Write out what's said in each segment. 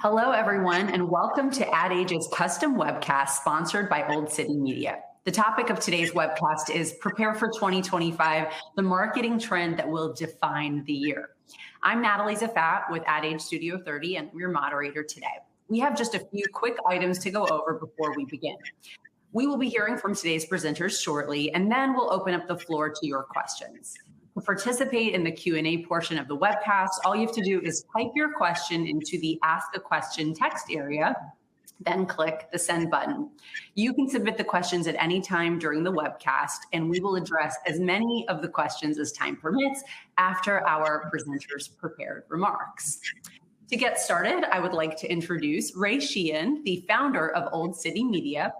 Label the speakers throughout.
Speaker 1: Hello, everyone, and welcome to Ad Age's custom webcast sponsored by Old City Media. The topic of today's webcast is Prepare for 2025, the marketing trend that will define the year. I'm Natalie Zafat with Ad Age Studio 30, and we're your moderator today. We have just a few quick items to go over before we begin. We will be hearing from today's presenters shortly, and then we'll open up the floor to your questions. To participate in the Q&A portion of the webcast, all you have to do is type your question into the Ask a Question text area, then click the send button. You can submit the questions at any time during the webcast, and we will address as many of the questions as time permits after our presenters' prepared remarks. To get started, I would like to introduce Ray Sheehan, the founder of Old City Media,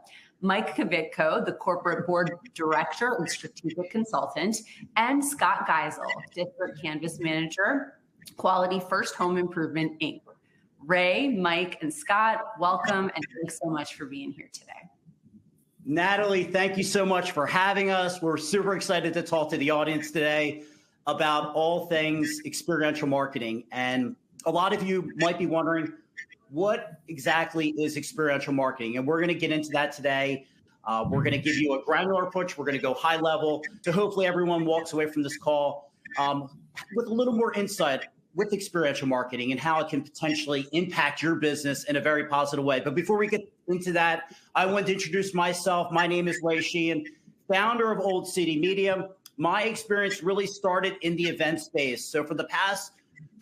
Speaker 1: Mike Kvitko, the Corporate Board Director and Strategic Consultant, and Scott Geisel, District Canvas Manager, Quality First Home Improvement, Inc. Ray, Mike, and Scott, welcome, and thanks so much for being here today.
Speaker 2: Natalie, thank you so much for having us. We're super excited to talk to the audience today about all things experiential marketing. And a lot of you might be wondering, what exactly is experiential marketing? And we're going to get into that today. We're going to give you a granular approach. We're going to go high level to hopefully everyone walks away from this call with a little more insight with experiential marketing and how it can potentially impact your business in a very positive way. But before we get into that, I want to introduce myself. My name is Ray Sheehan, founder of Old City Media. My experience really started in the event space. So for the past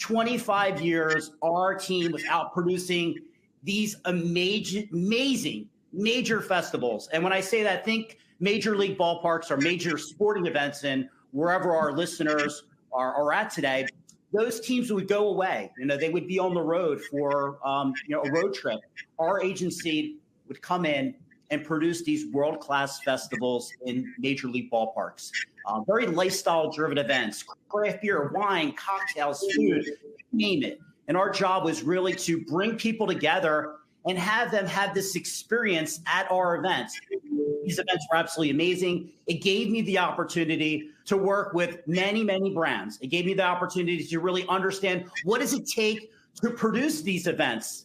Speaker 2: 25 years, our team was out producing these amazing major festivals. And when I say that, think major league ballparks or major sporting events, and wherever our listeners are at today, those teams would go away. They would be on the road for a road trip. Our agency would come in and produce these world-class festivals in major league ballparks. Very lifestyle-driven events, craft beer, wine, cocktails, food, name it. And our job was really to bring people together and have them have this experience at our events. These events were absolutely amazing. It gave me the opportunity to work with many brands. It gave me the opportunity to really understand what does it take to produce these events.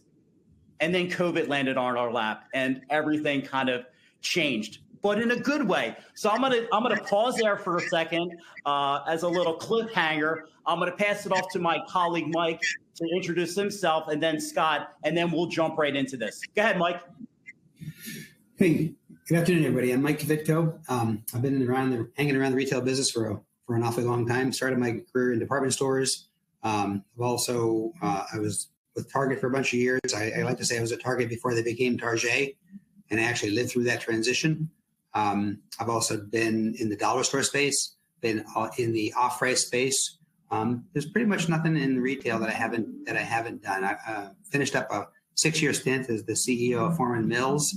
Speaker 2: And then COVID landed on our lap and everything kind of changed, but in a good way. So I'm gonna pause there for a second as a little cliffhanger. I'm gonna pass it off to my colleague Mike to introduce himself, and then Scott, and then we'll jump right into this. Go ahead, Mike.
Speaker 3: Hey, good afternoon, everybody. I'm Mike Kvitko. I've been hanging around the retail business for an awfully long time. Started my career in department stores. I was with Target for a bunch of years. I like to say I was at Target before they became Target, and I actually lived through that transition. I've also been in the dollar store space, been in the off-price space. There's pretty much nothing in retail that I haven't done. I finished up a 6-year stint as the CEO of Foreman Mills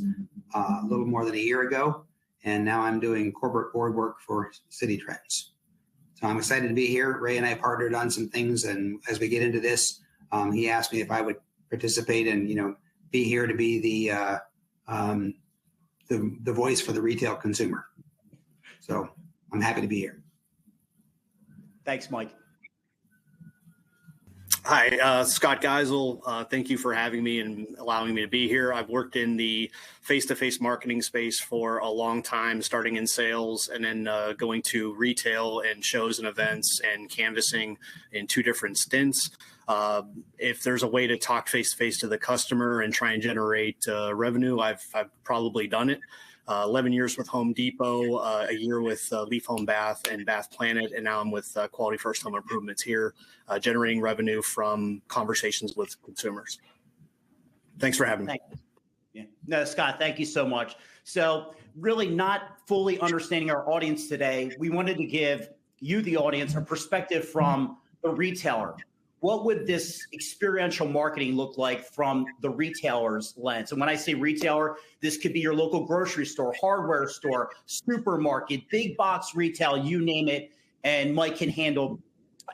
Speaker 3: a little more than a year ago, and now I'm doing corporate board work for City Trends. So I'm excited to be here. Ray and I partnered on some things, and as we get into this, he asked me if I would participate and be here to be the voice for the retail consumer. So I'm happy to be here.
Speaker 2: Thanks, Mike.
Speaker 4: Hi, Scott Geisel. Thank you for having me and allowing me to be here. I've worked in the face-to-face marketing space for a long time, starting in sales and then going to retail and shows and events and canvassing in 2 different stints. If there's a way to talk face-to-face to the customer and try and generate revenue, I've probably done it. 11 years with Home Depot, a year with Leaf Home Bath and Bath Planet, and now I'm with Quality First Home Improvements here, generating revenue from conversations with consumers. Thanks for having me.
Speaker 2: Yeah. No, Scott, thank you so much. So really not fully understanding our audience today, we wanted to give you, the audience, a perspective from the retailer. What would this experiential marketing look like from the retailer's lens? And when I say retailer, this could be your local grocery store, hardware store, supermarket, big box retail, you name it. And Mike can handle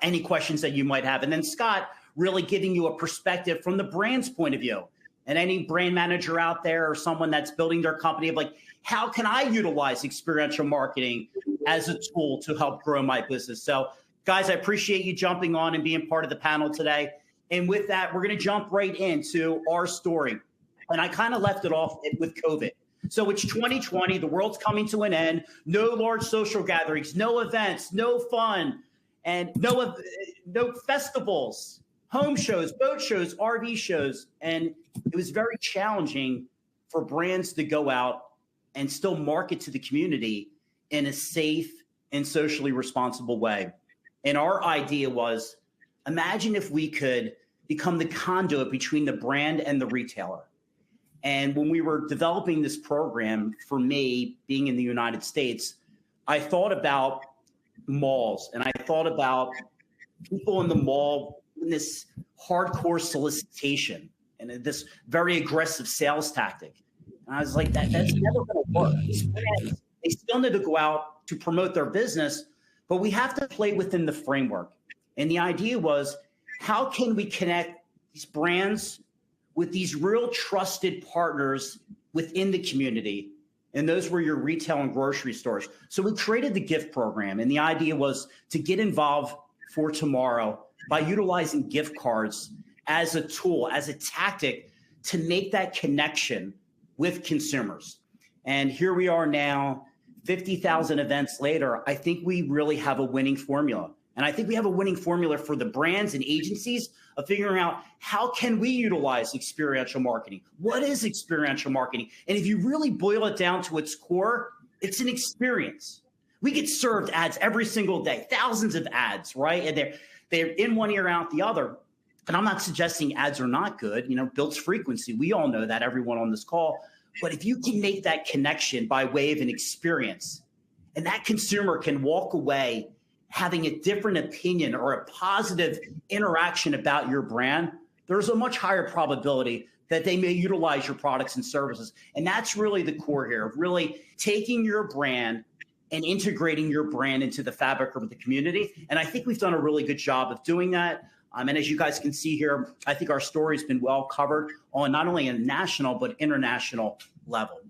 Speaker 2: any questions that you might have. And then Scott really giving you a perspective from the brand's point of view. And any brand manager out there or someone that's building their company of like, how can I utilize experiential marketing as a tool to help grow my business? So guys, I appreciate you jumping on and being part of the panel today. And with that, we're going to jump right into our story. And I kind of left it off with COVID. So it's 2020, the world's coming to an end, no large social gatherings, no events, no fun, and no festivals, home shows, boat shows, RV shows. And it was very challenging for brands to go out and still market to the community in a safe and socially responsible way. And our idea was, imagine if we could become the conduit between the brand and the retailer. And when we were developing this program, for me, being in the United States, I thought about malls and I thought about people in the mall in this hardcore solicitation and this very aggressive sales tactic. And I was like, that's never going to work. These brands, they still need to go out to promote their business, but we have to play within the framework. And the idea was, how can we connect these brands with these real trusted partners within the community? And those were your retail and grocery stores. So we created the gift program. And the idea was to get involved for tomorrow by utilizing gift cards as a tool, as a tactic to make that connection with consumers. And here we are now, 50,000 events later. I think we really have a winning formula. And I think we have a winning formula for the brands and agencies of figuring out how can we utilize experiential marketing? What is experiential marketing? And if you really boil it down to its core, it's an experience. We get served ads every single day, thousands of ads, right? And they're in one ear, out the other. And I'm not suggesting ads are not good, builds frequency. We all know that, everyone on this call. But if you can make that connection by way of an experience, and that consumer can walk away having a different opinion or a positive interaction about your brand, there's a much higher probability that they may utilize your products and services. And that's really the core here, of really taking your brand and integrating your brand into the fabric of the community. And I think we've done a really good job of doing that. And as you guys can see here, I think our story's been well covered on not only a national, but international level.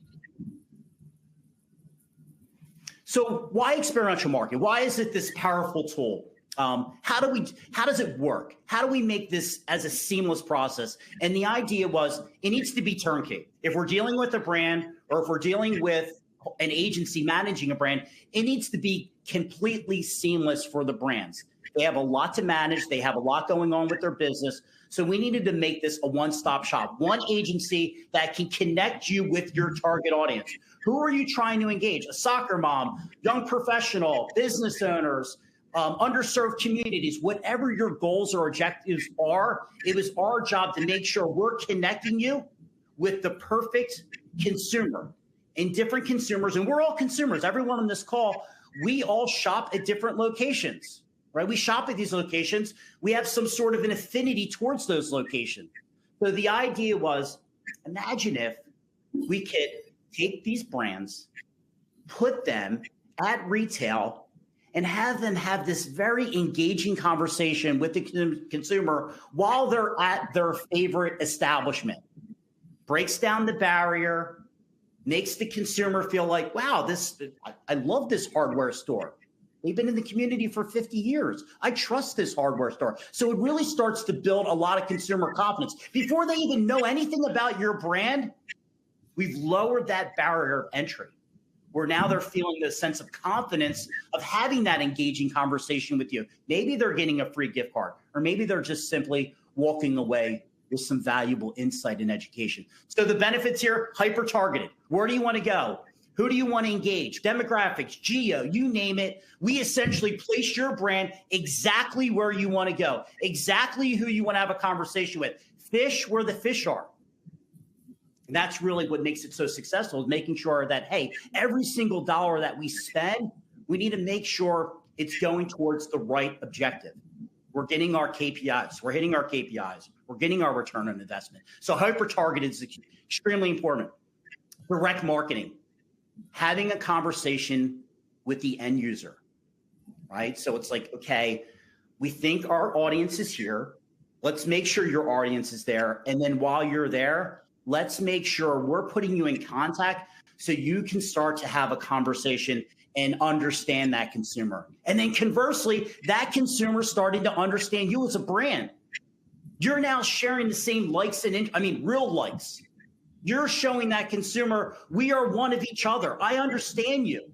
Speaker 2: So why experiential marketing? Why is it this powerful tool? How does it work? How do we make this as a seamless process? And the idea was, it needs to be turnkey. If we're dealing with a brand, or if we're dealing with an agency managing a brand, it needs to be completely seamless for the brands. They have a lot to manage. They have a lot going on with their business. So we needed to make this a one-stop shop, one agency that can connect you with your target audience. Who are you trying to engage? A soccer mom, young professional, business owners, underserved communities, whatever your goals or objectives are, it was our job to make sure we're connecting you with the perfect consumer and different consumers. And we're all consumers. Everyone on this call, we all shop at different locations, right? We shop at these locations. We have some sort of an affinity towards those locations. So the idea was, imagine if we could take these brands, put them at retail, and have them have this very engaging conversation with the consumer while they're at their favorite establishment. Breaks down the barrier, makes the consumer feel like, wow, I love this hardware store. They've been in the community for 50 years. I trust this hardware store. So it really starts to build a lot of consumer confidence. Before they even know anything about your brand, we've lowered that barrier of entry, where now they're feeling the sense of confidence of having that engaging conversation with you. Maybe they're getting a free gift card, or maybe they're just simply walking away with some valuable insight and education. So the benefits here, hyper-targeted. Where do you want to go? Who do you want to engage? Demographics, geo, you name it. We essentially place your brand exactly where you want to go, exactly who you want to have a conversation with. Fish where the fish are. And that's really what makes it so successful, is making sure that, hey, every single dollar that we spend, we need to make sure it's going towards the right objective. We're getting our KPIs. We're hitting our KPIs. We're getting our return on investment. So hyper-targeted is extremely important. Direct marketing, having a conversation with the end user, right? So it's like, okay, we think our audience is here. Let's make sure your audience is there. And then while you're there, let's make sure we're putting you in contact so you can start to have a conversation and understand that consumer. And then conversely, that consumer starting to understand you as a brand. You're now sharing the same likes and real likes. You're showing that consumer, we are one of each other. I understand you.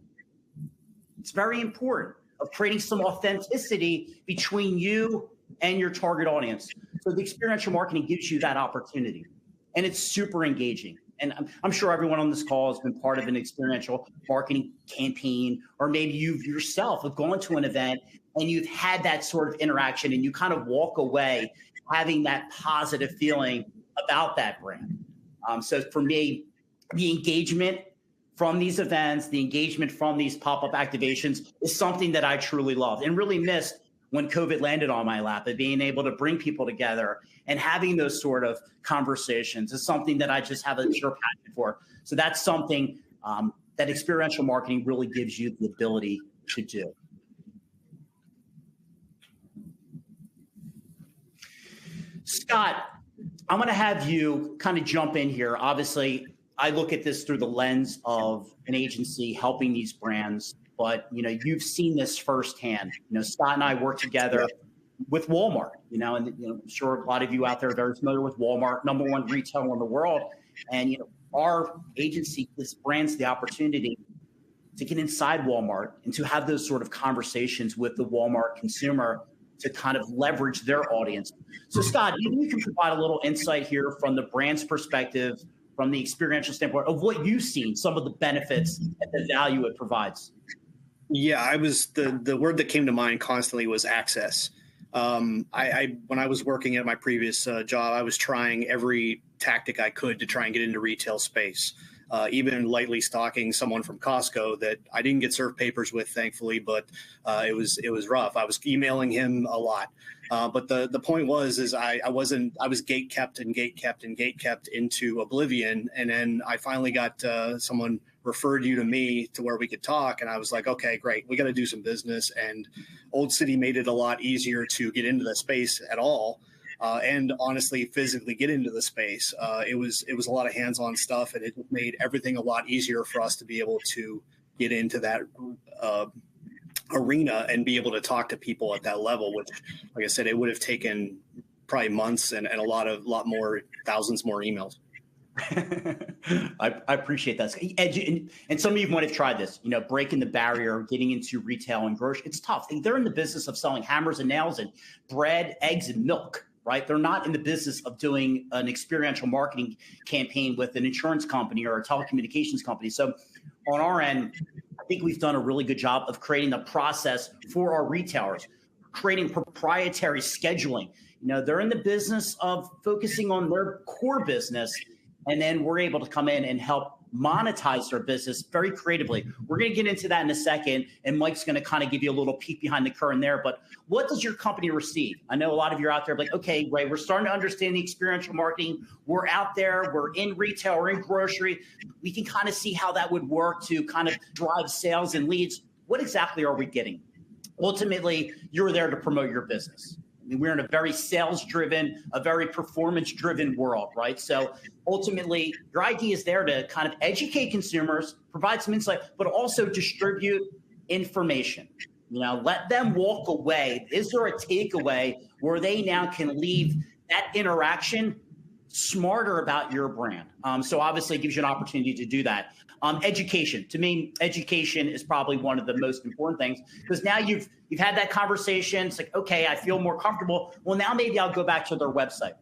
Speaker 2: It's very important of creating some authenticity between you and your target audience. So the experiential marketing gives you that opportunity, and it's super engaging. And I'm sure everyone on this call has been part of an experiential marketing campaign, or maybe you yourself have gone to an event and you've had that sort of interaction and you kind of walk away having that positive feeling about that brand. So for me, the engagement from these events, the engagement from these pop-up activations is something that I truly loved and really missed when COVID landed on my lap. And being able to bring people together and having those sort of conversations is something that I just have a pure passion for. So that's something that experiential marketing really gives you the ability to do. Scott, I'm going to have you kind of jump in here. Obviously, I look at this through the lens of an agency helping these brands, but you've seen this firsthand. Scott and I work together with Walmart. And I'm sure a lot of you out there are very familiar with Walmart, #1 retailer in the world. And our agency gives brands the opportunity to get inside Walmart and to have those sort of conversations with the Walmart consumer to kind of leverage their audience. So Scott, maybe you can provide a little insight here from the brand's perspective, from the experiential standpoint of what you've seen, some of the benefits and the value it provides.
Speaker 4: Yeah, the word that came to mind constantly was access. When I was working at my previous job, I was trying every tactic I could to try and get into retail space. Even lightly stalking someone from Costco that I didn't get served papers with, thankfully, but it was rough. I was emailing him a lot. But the point was I was gate kept into oblivion. And then I finally got someone referred you to me to where we could talk. And I was like, okay, great. We got to do some business. And Old City made it a lot easier to get into the space at all. And honestly, physically get into the space. It was a lot of hands-on stuff, and it made everything a lot easier for us to be able to get into that arena and be able to talk to people at that level, which, like I said, it would have taken probably months and a lot more, thousands more emails.
Speaker 2: I appreciate that. And some of you might have tried this, breaking the barrier, getting into retail and grocery. It's tough. They're in the business of selling hammers and nails and bread, eggs, and milk. Right? They're not in the business of doing an experiential marketing campaign with an insurance company or a telecommunications company. So on our end, I think we've done a really good job of creating the process for our retailers, creating proprietary scheduling. They're in the business of focusing on their core business, and then we're able to come in and help monetize their business very creatively. We're going to get into that in a second, and Mike's going to kind of give you a little peek behind the curtain there. But what does your company receive? I know a lot of you are out there like, okay, right, we're starting to understand the experiential marketing. We're out there, we're in retail, we're in grocery. We can kind of see how that would work to kind of drive sales and leads. What exactly are we getting? Ultimately, you're there to promote your business. We're in a very sales-driven, a very performance-driven world, right? So ultimately, your idea is there to kind of educate consumers, provide some insight, but also distribute information. Let them walk away. Is there a takeaway where they now can leave that interaction smarter about your brand? So obviously, it gives you an opportunity to do that. Education. To me, education is probably one of the most important things, because now you've had that conversation. It's like, okay, I feel more comfortable. Well, now maybe I'll go back to their website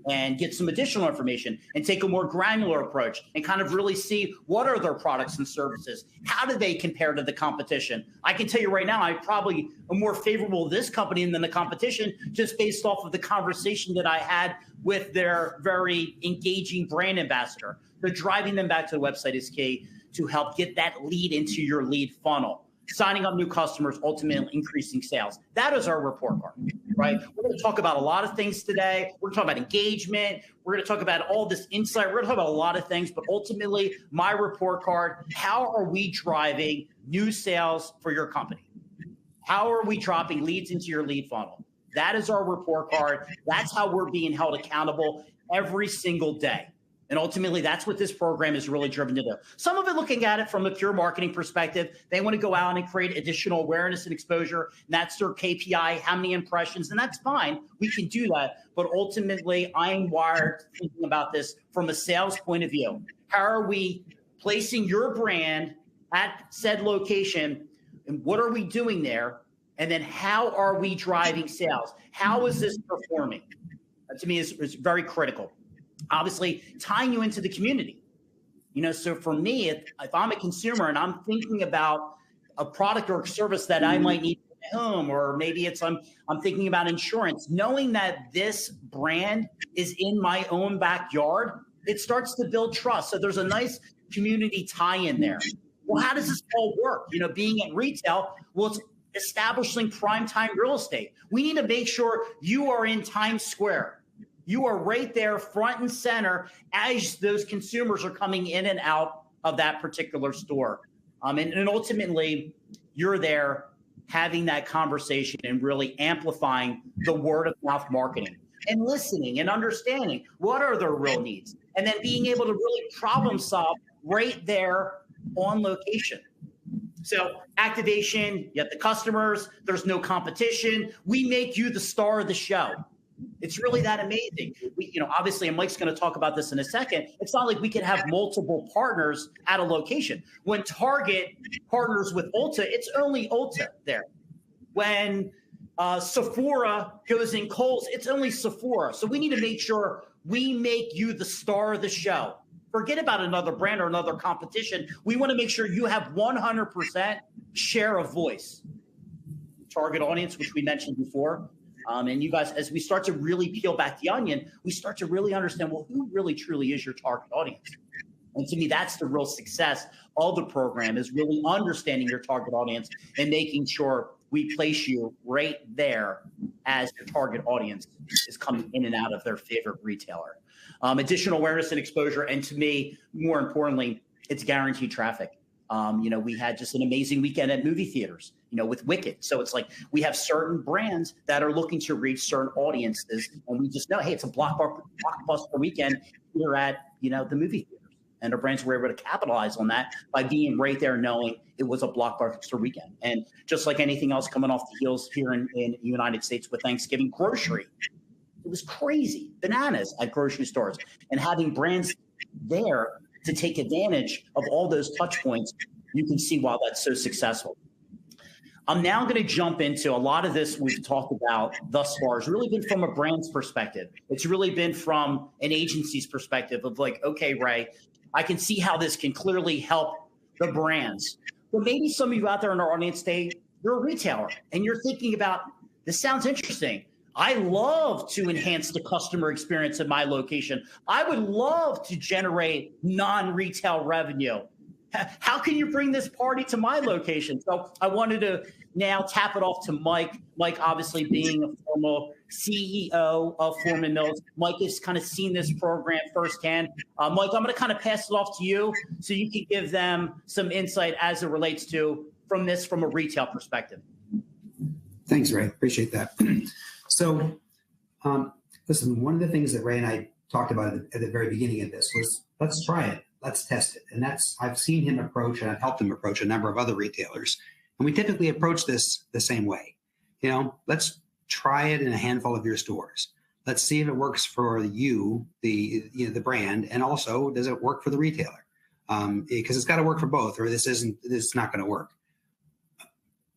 Speaker 2: and get some additional information and take a more granular approach and kind of really see what are their products and services. How do they compare to the competition? I can tell you right now, I probably am more favorable to this company than the competition, just based off of the conversation that I had with their very engaging brand ambassador. But driving them back to the website is key to help get that lead into your lead funnel, signing up new customers, ultimately increasing sales. That is our report card, right? We're going to talk about a lot of things today. We're going to talk about engagement. We're going to talk about all this insight. We're going to talk about a lot of things, but ultimately my report card, how are we driving new sales for your company? How are we dropping leads into your lead funnel? That is our report card. That's how we're being held accountable every single day. And ultimately, that's what this program is really driven to do. Some of it looking at it from a pure marketing perspective. They want to go out and create additional awareness and exposure. And that's their KPI, how many impressions, and that's fine. We can do that. But ultimately, I'm wired thinking about this from a sales point of view. How are we placing your brand at said location? And what are we doing there? And then how are we driving sales? How is this performing? That to me is very critical. Obviously, tying you into the community. So for me, if I'm a consumer and I'm thinking about a product or a service that I might need at home, or maybe I'm thinking about insurance, knowing that this brand is in my own backyard, it starts to build trust. So there's a nice community tie-in there. Well, how does this all work? Being at retail, well, it's establishing primetime real estate. We need to make sure you are in Times Square. You are right there front and center as those consumers are coming in and out of that particular store. And ultimately, you're there having that conversation and really amplifying the word of mouth marketing and listening and understanding what are their real needs. And then being able to really problem solve right there on location. So activation, you have the customers, there's no competition. We make you the star of the show. It's really that amazing. Obviously, and Mike's going to talk about this in a second. It's not like we can have multiple partners at a location. When Target partners with Ulta, it's only Ulta there. When Sephora goes in Kohl's, it's only Sephora. So we need to make sure we make you the star of the show. Forget about another brand or another competition. We want to make sure you have 100% share of voice. Target audience, which we mentioned before. And you guys, as we start to really peel back the onion, we start to really understand, well, who really truly is your target audience? And to me, that's the real success of the program, is really understanding your target audience and making sure we place you right there as your target audience is coming in and out of their favorite retailer. Additional awareness and exposure. And to me, more importantly, it's guaranteed traffic. We had just an amazing weekend at movie theaters, with Wicked. So it's like we have certain brands that are looking to reach certain audiences, and we just know, hey, it's a blockbuster weekend here at, the movie theaters. And our brands were able to capitalize on that by being right there, knowing it was a blockbuster weekend. And just like anything else coming off the heels here in the United States with Thanksgiving, grocery, it was crazy, bananas at grocery stores, and having brands there to take advantage of all those touch points. You can see why that's so successful. I'm now going to jump into a lot of this we've talked about thus far has really been from a brand's perspective. It's really been from an agency's perspective of like, okay, Ray, I can see how this can clearly help the brands. But maybe some of you out there in our audience today, you're a retailer and you're thinking about, this sounds interesting. I love to enhance the customer experience at my location. I would love to generate non-retail revenue. How can you bring this party to my location? So I wanted to now tap it off to Mike. Mike, obviously being a former CEO of Foreman Mills, Mike has kind of seen this program firsthand. Mike, I'm going to kind of pass it off to you so you can give them some insight as it relates to from a retail perspective.
Speaker 3: Thanks, Ray. Appreciate that. So, listen, one of the things that Ray and I talked about at the very beginning of this was, let's try it. Let's test it. And I've seen him approach, and I've helped him approach a number of other retailers. And we typically approach this the same way. Let's try it in a handful of your stores. Let's see if it works for you, the brand, and also does it work for the retailer? Because it's got to work for both, or this is not going to work.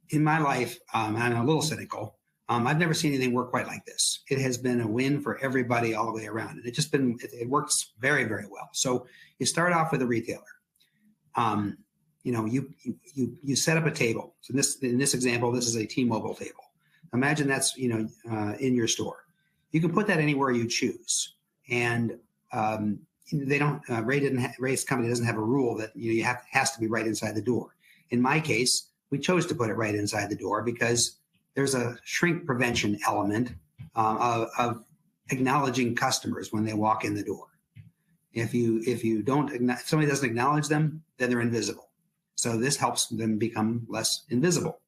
Speaker 3: In my life, I'm a little cynical. I've never seen anything work quite like this. It has been a win for everybody all the way around. And it works very, very well. So you start off with a retailer. You set up a table. So in this example, this is a T-Mobile table. Imagine that's, in your store. You can put that anywhere you choose. And Ray's company doesn't have a rule that has to be right inside the door. In my case, we chose to put it right inside the door because there's a shrink prevention element of acknowledging customers when they walk in the door. If somebody doesn't acknowledge them, then they're invisible. So this helps them become less invisible.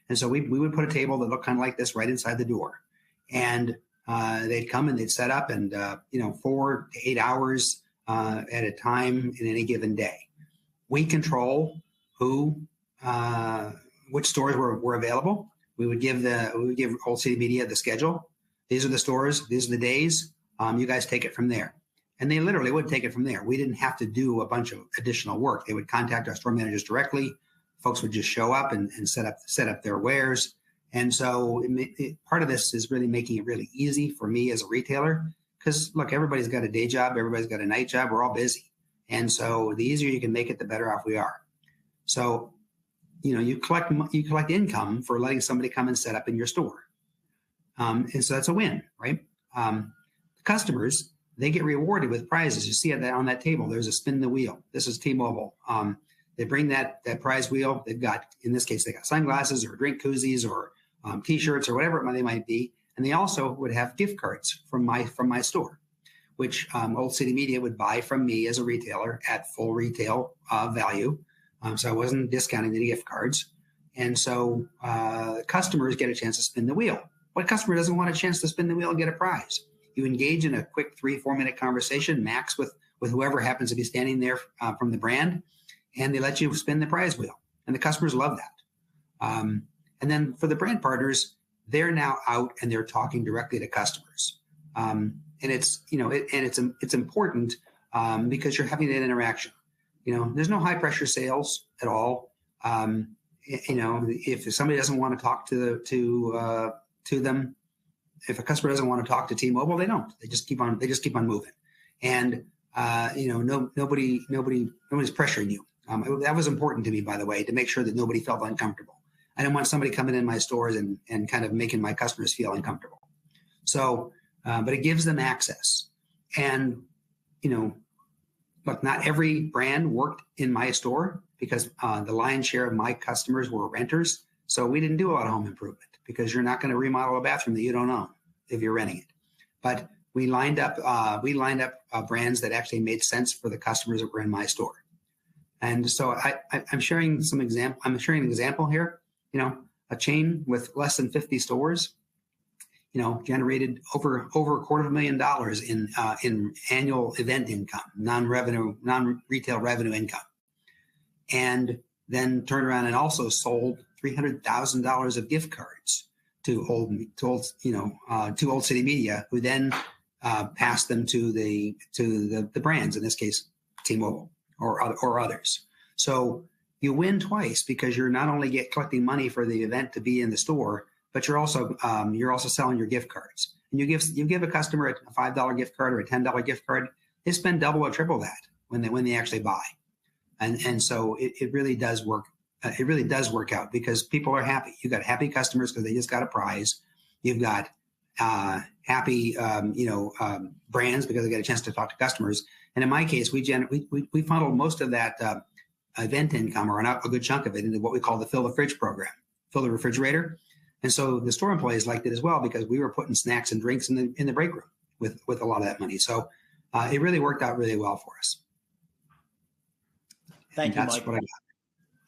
Speaker 3: And so we would put a table that looked kind of like this right inside the door. And they'd come and they'd set up, and 4 to 8 hours at a time in any given day. We control which stores were available. We would give Old City Media the schedule. These are the stores. These are the days. You guys take it from there. And they literally would take it from there. We didn't have to do a bunch of additional work. They would contact our store managers directly. Folks would just show up and set up their wares. And so part of this is really making it really easy for me as a retailer, because look, everybody's got a day job, everybody's got a night job, we're all busy. And so the easier you can make it, the better off we are. So, you collect income for letting somebody come and set up in your store. And so that's a win, right? Customers, they get rewarded with prizes. You see it on that table. There's a spin the wheel. This is T-Mobile. They bring that prize wheel. They've got, in this case, they got sunglasses or drink koozies or T-shirts or whatever they might be. And they also would have gift cards from my store, which Old City Media would buy from me as a retailer at full retail value. So I wasn't discounting the gift cards. And so customers get a chance to spin the wheel. What customer doesn't want a chance to spin the wheel and get a prize? You engage in a quick 3-4 minute conversation, max, with whoever happens to be standing there from the brand, and they let you spin the prize wheel. And the customers love that. And then for the brand partners, they're now out and they're talking directly to customers. And it's important because you're having that interaction. There's no high pressure sales at all. If somebody doesn't want to talk to them, if a customer doesn't want to talk to T-Mobile, they don't. They just keep on moving. And nobody's pressuring you. That was important to me, by the way, to make sure that nobody felt uncomfortable. I didn't want somebody coming in my stores and kind of making my customers feel uncomfortable. So, but it gives them access. And, look, not every brand worked in my store because the lion's share of my customers were renters. So we didn't do a lot of home improvement because you're not going to remodel a bathroom that you don't own if you're renting it. But we lined up brands that actually made sense for the customers that were in my store. And so I'm sharing an example here. A chain with less than 50 stores, generated over $250,000 in annual event income, non-retail revenue income, and then turned around and also sold $300,000 of gift cards to Old City Media, who then passed them to the brands, in this case, T-Mobile or others. So you win twice because you're not only collecting money for the event to be in the store, but you're also selling your gift cards. And you give a customer a $5 gift card or a $10 gift card, they spend double or triple that when they actually buy. And so it really does work. It really does work out because people are happy. You've got happy customers because they just got a prize. You've got happy brands because they get a chance to talk to customers. And in my case, we funneled most of that event income, or a good chunk of it, into what we call the Fill the Fridge program, Fill the Refrigerator. And so the store employees liked it as well because we were putting snacks and drinks in the break room with a lot of that money. So it really worked out really well for us.
Speaker 2: Thank you, Mike.
Speaker 3: What I got.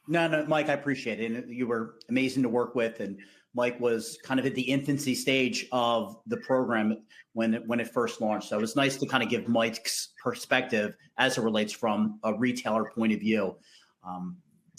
Speaker 2: No, Mike, I appreciate it. And you were amazing to work with. And Mike was kind of at the infancy stage of the program when it first launched. So it was nice to kind of give Mike's perspective as it relates from a retailer point of view.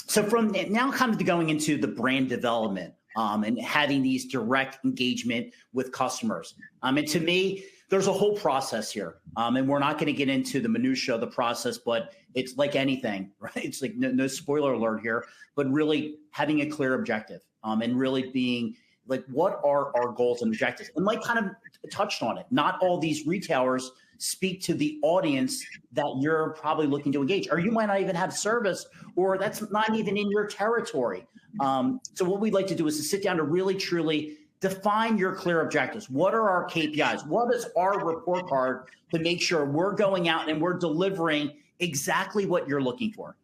Speaker 2: So from now kind of going into the brand development and having these direct engagement with customers. And to me, there's a whole process here. And we're not going to get into the minutia of the process, but it's like anything, right? It's like no spoiler alert here, but really having a clear objective and really being like, what are our goals and objectives? And Mike kind of touched on it. Not all these retailers speak to the audience that you're probably looking to engage, or you might not even have service, or that's not even in your territory. So what we'd like to do is to sit down to really, truly define your clear objectives. What are our KPIs? What is our report card to make sure we're going out and we're delivering exactly what you're looking for?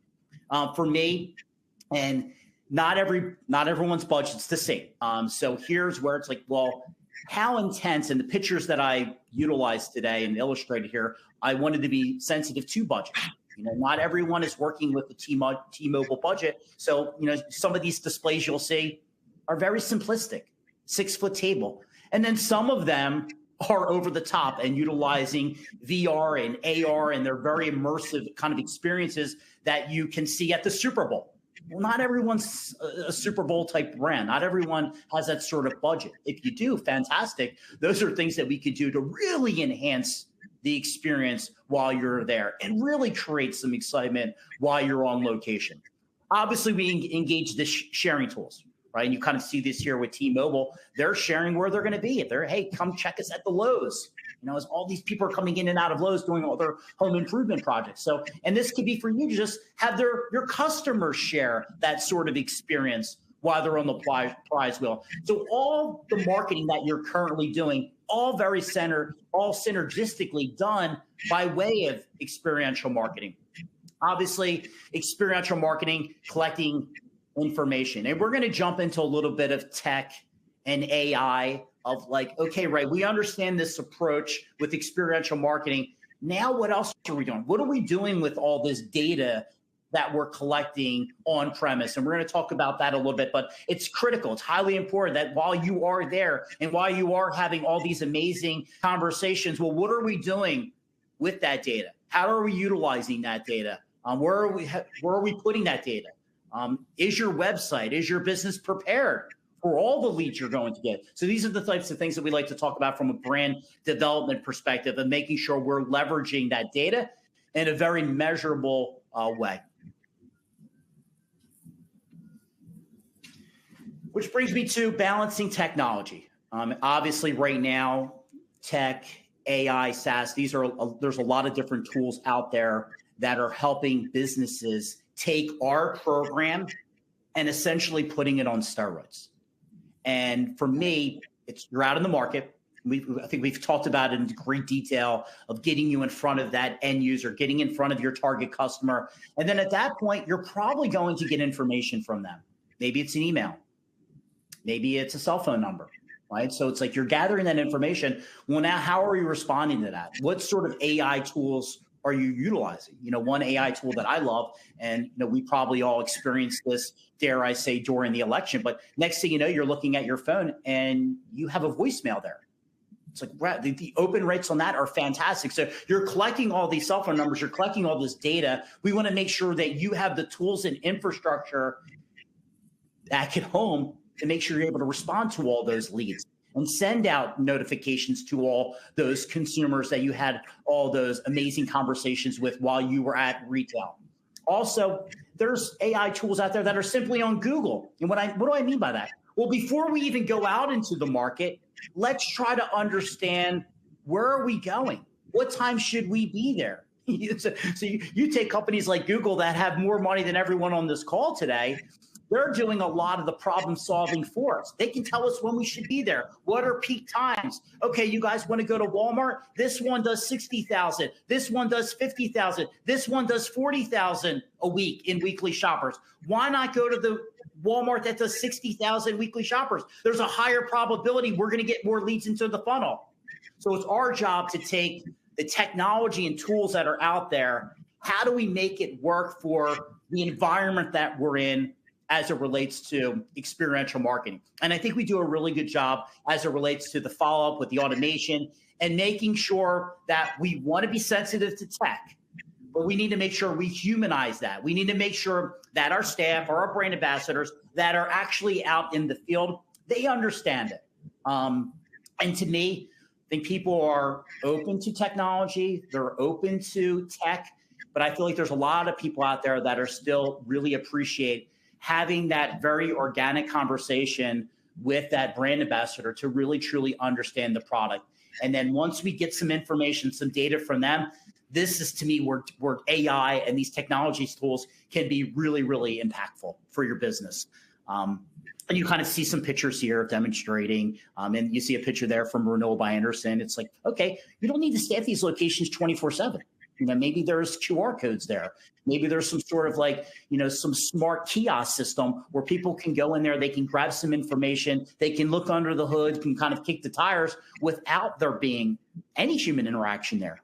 Speaker 2: For me, and not everyone's budget's the same. So here's where it's like, well, how intense, and the pictures that I utilized today and illustrated here, I wanted to be sensitive to budget. Not everyone is working with the T-Mobile budget. So, some of these displays you'll see are very simplistic, 6-foot table. And then some of them are over the top and utilizing VR and AR, and they're very immersive kind of experiences that you can see at the Super Bowl. Well, not everyone's a Super Bowl type brand. Not everyone has that sort of budget. If you do, fantastic. Those are things that we could do to really enhance the experience while you're there and really create some excitement while you're on location. Obviously, we engage the sharing tools, right? And you kind of see this here with T-Mobile. They're sharing where they're going to be. They're, hey, come check us at the Lowe's. You know, as all these people are coming in and out of Lowe's doing all their home improvement projects. So, and this could be for you to just have your customers share that sort of experience while they're on the prize wheel. So all the marketing that you're currently doing, all very synergistically done by way of experiential marketing. Obviously, experiential marketing, collecting information. And we're going to jump into a little bit of tech and AI of like, okay, right, we understand this approach with experiential marketing. Now, what else are we doing? What are we doing with all this data that we're collecting on premise? And we're going to talk about that a little bit, but it's critical. It's highly important that while you are there and while you are having all these amazing conversations, well, what are we doing with that data? How are we utilizing that data? Where are we putting that data? Is your website, is your business prepared for all the leads you're going to get? So these are the types of things that we like to talk about from a brand development perspective and making sure we're leveraging that data in a very measurable way. Which brings me to balancing technology. Obviously, right now, tech, AI, SaaS, there's a lot of different tools out there that are helping businesses take our program and essentially putting it on steroids. And for me, you're out in the market. I think we've talked about it in great detail of getting you in front of that end user, getting in front of your target customer. And then at that point, you're probably going to get information from them. Maybe it's an email. Maybe it's a cell phone number, right? So it's like you're gathering that information. Well, now how are you responding to that? What sort of AI tools are you utilizing? You know, one AI tool that I love, and you know, we probably all experienced this, dare I say, during the election, but next thing you know, you're looking at your phone and you have a voicemail there. It's like, wow, the open rates on that are fantastic. So you're collecting all these cell phone numbers, you're collecting all this data. We want to make sure that you have the tools and infrastructure back at home to make sure you're able to respond to all those leads and send out notifications to all those consumers that you had all those amazing conversations with while you were at retail. Also, there's AI tools out there that are simply on Google. And what do I mean by that? Well, before we even go out into the market, let's try to understand, where are we going? What time should we be there? So you take companies like Google that have more money than everyone on this call today. They're doing a lot of the problem solving for us. They can tell us when we should be there. What are peak times? Okay, you guys want to go to Walmart? This one does 60,000. This one does 50,000. This one does 40,000 a week in weekly shoppers. Why not go to the Walmart that does 60,000 weekly shoppers? There's a higher probability we're going to get more leads into the funnel. So it's our job to take the technology and tools that are out there. How do we make it work for the environment that we're in as it relates to experiential marketing? And I think we do a really good job as it relates to the follow-up with the automation and making sure that we want to be sensitive to tech, but we need to make sure we humanize that. We need to make sure that our staff or our brand ambassadors that are actually out in the field, they understand it. And to me, I think people are open to technology. They're open to tech, but I feel like there's a lot of people out there that are still really appreciate having that very organic conversation with that brand ambassador to really, truly understand the product. And then once we get some information, some data from them, this is to me where AI and these technology tools can be really, really impactful for your business. And you kind of see some pictures here demonstrating, and you see a picture there from Renewal by Anderson. It's like, okay, you don't need to stay at these locations 24/7. You know, maybe there's QR codes there. Maybe there's some sort of like, you know, some smart kiosk system where people can go in there, they can grab some information, they can look under the hood, can kind of kick the tires without there being any human interaction there.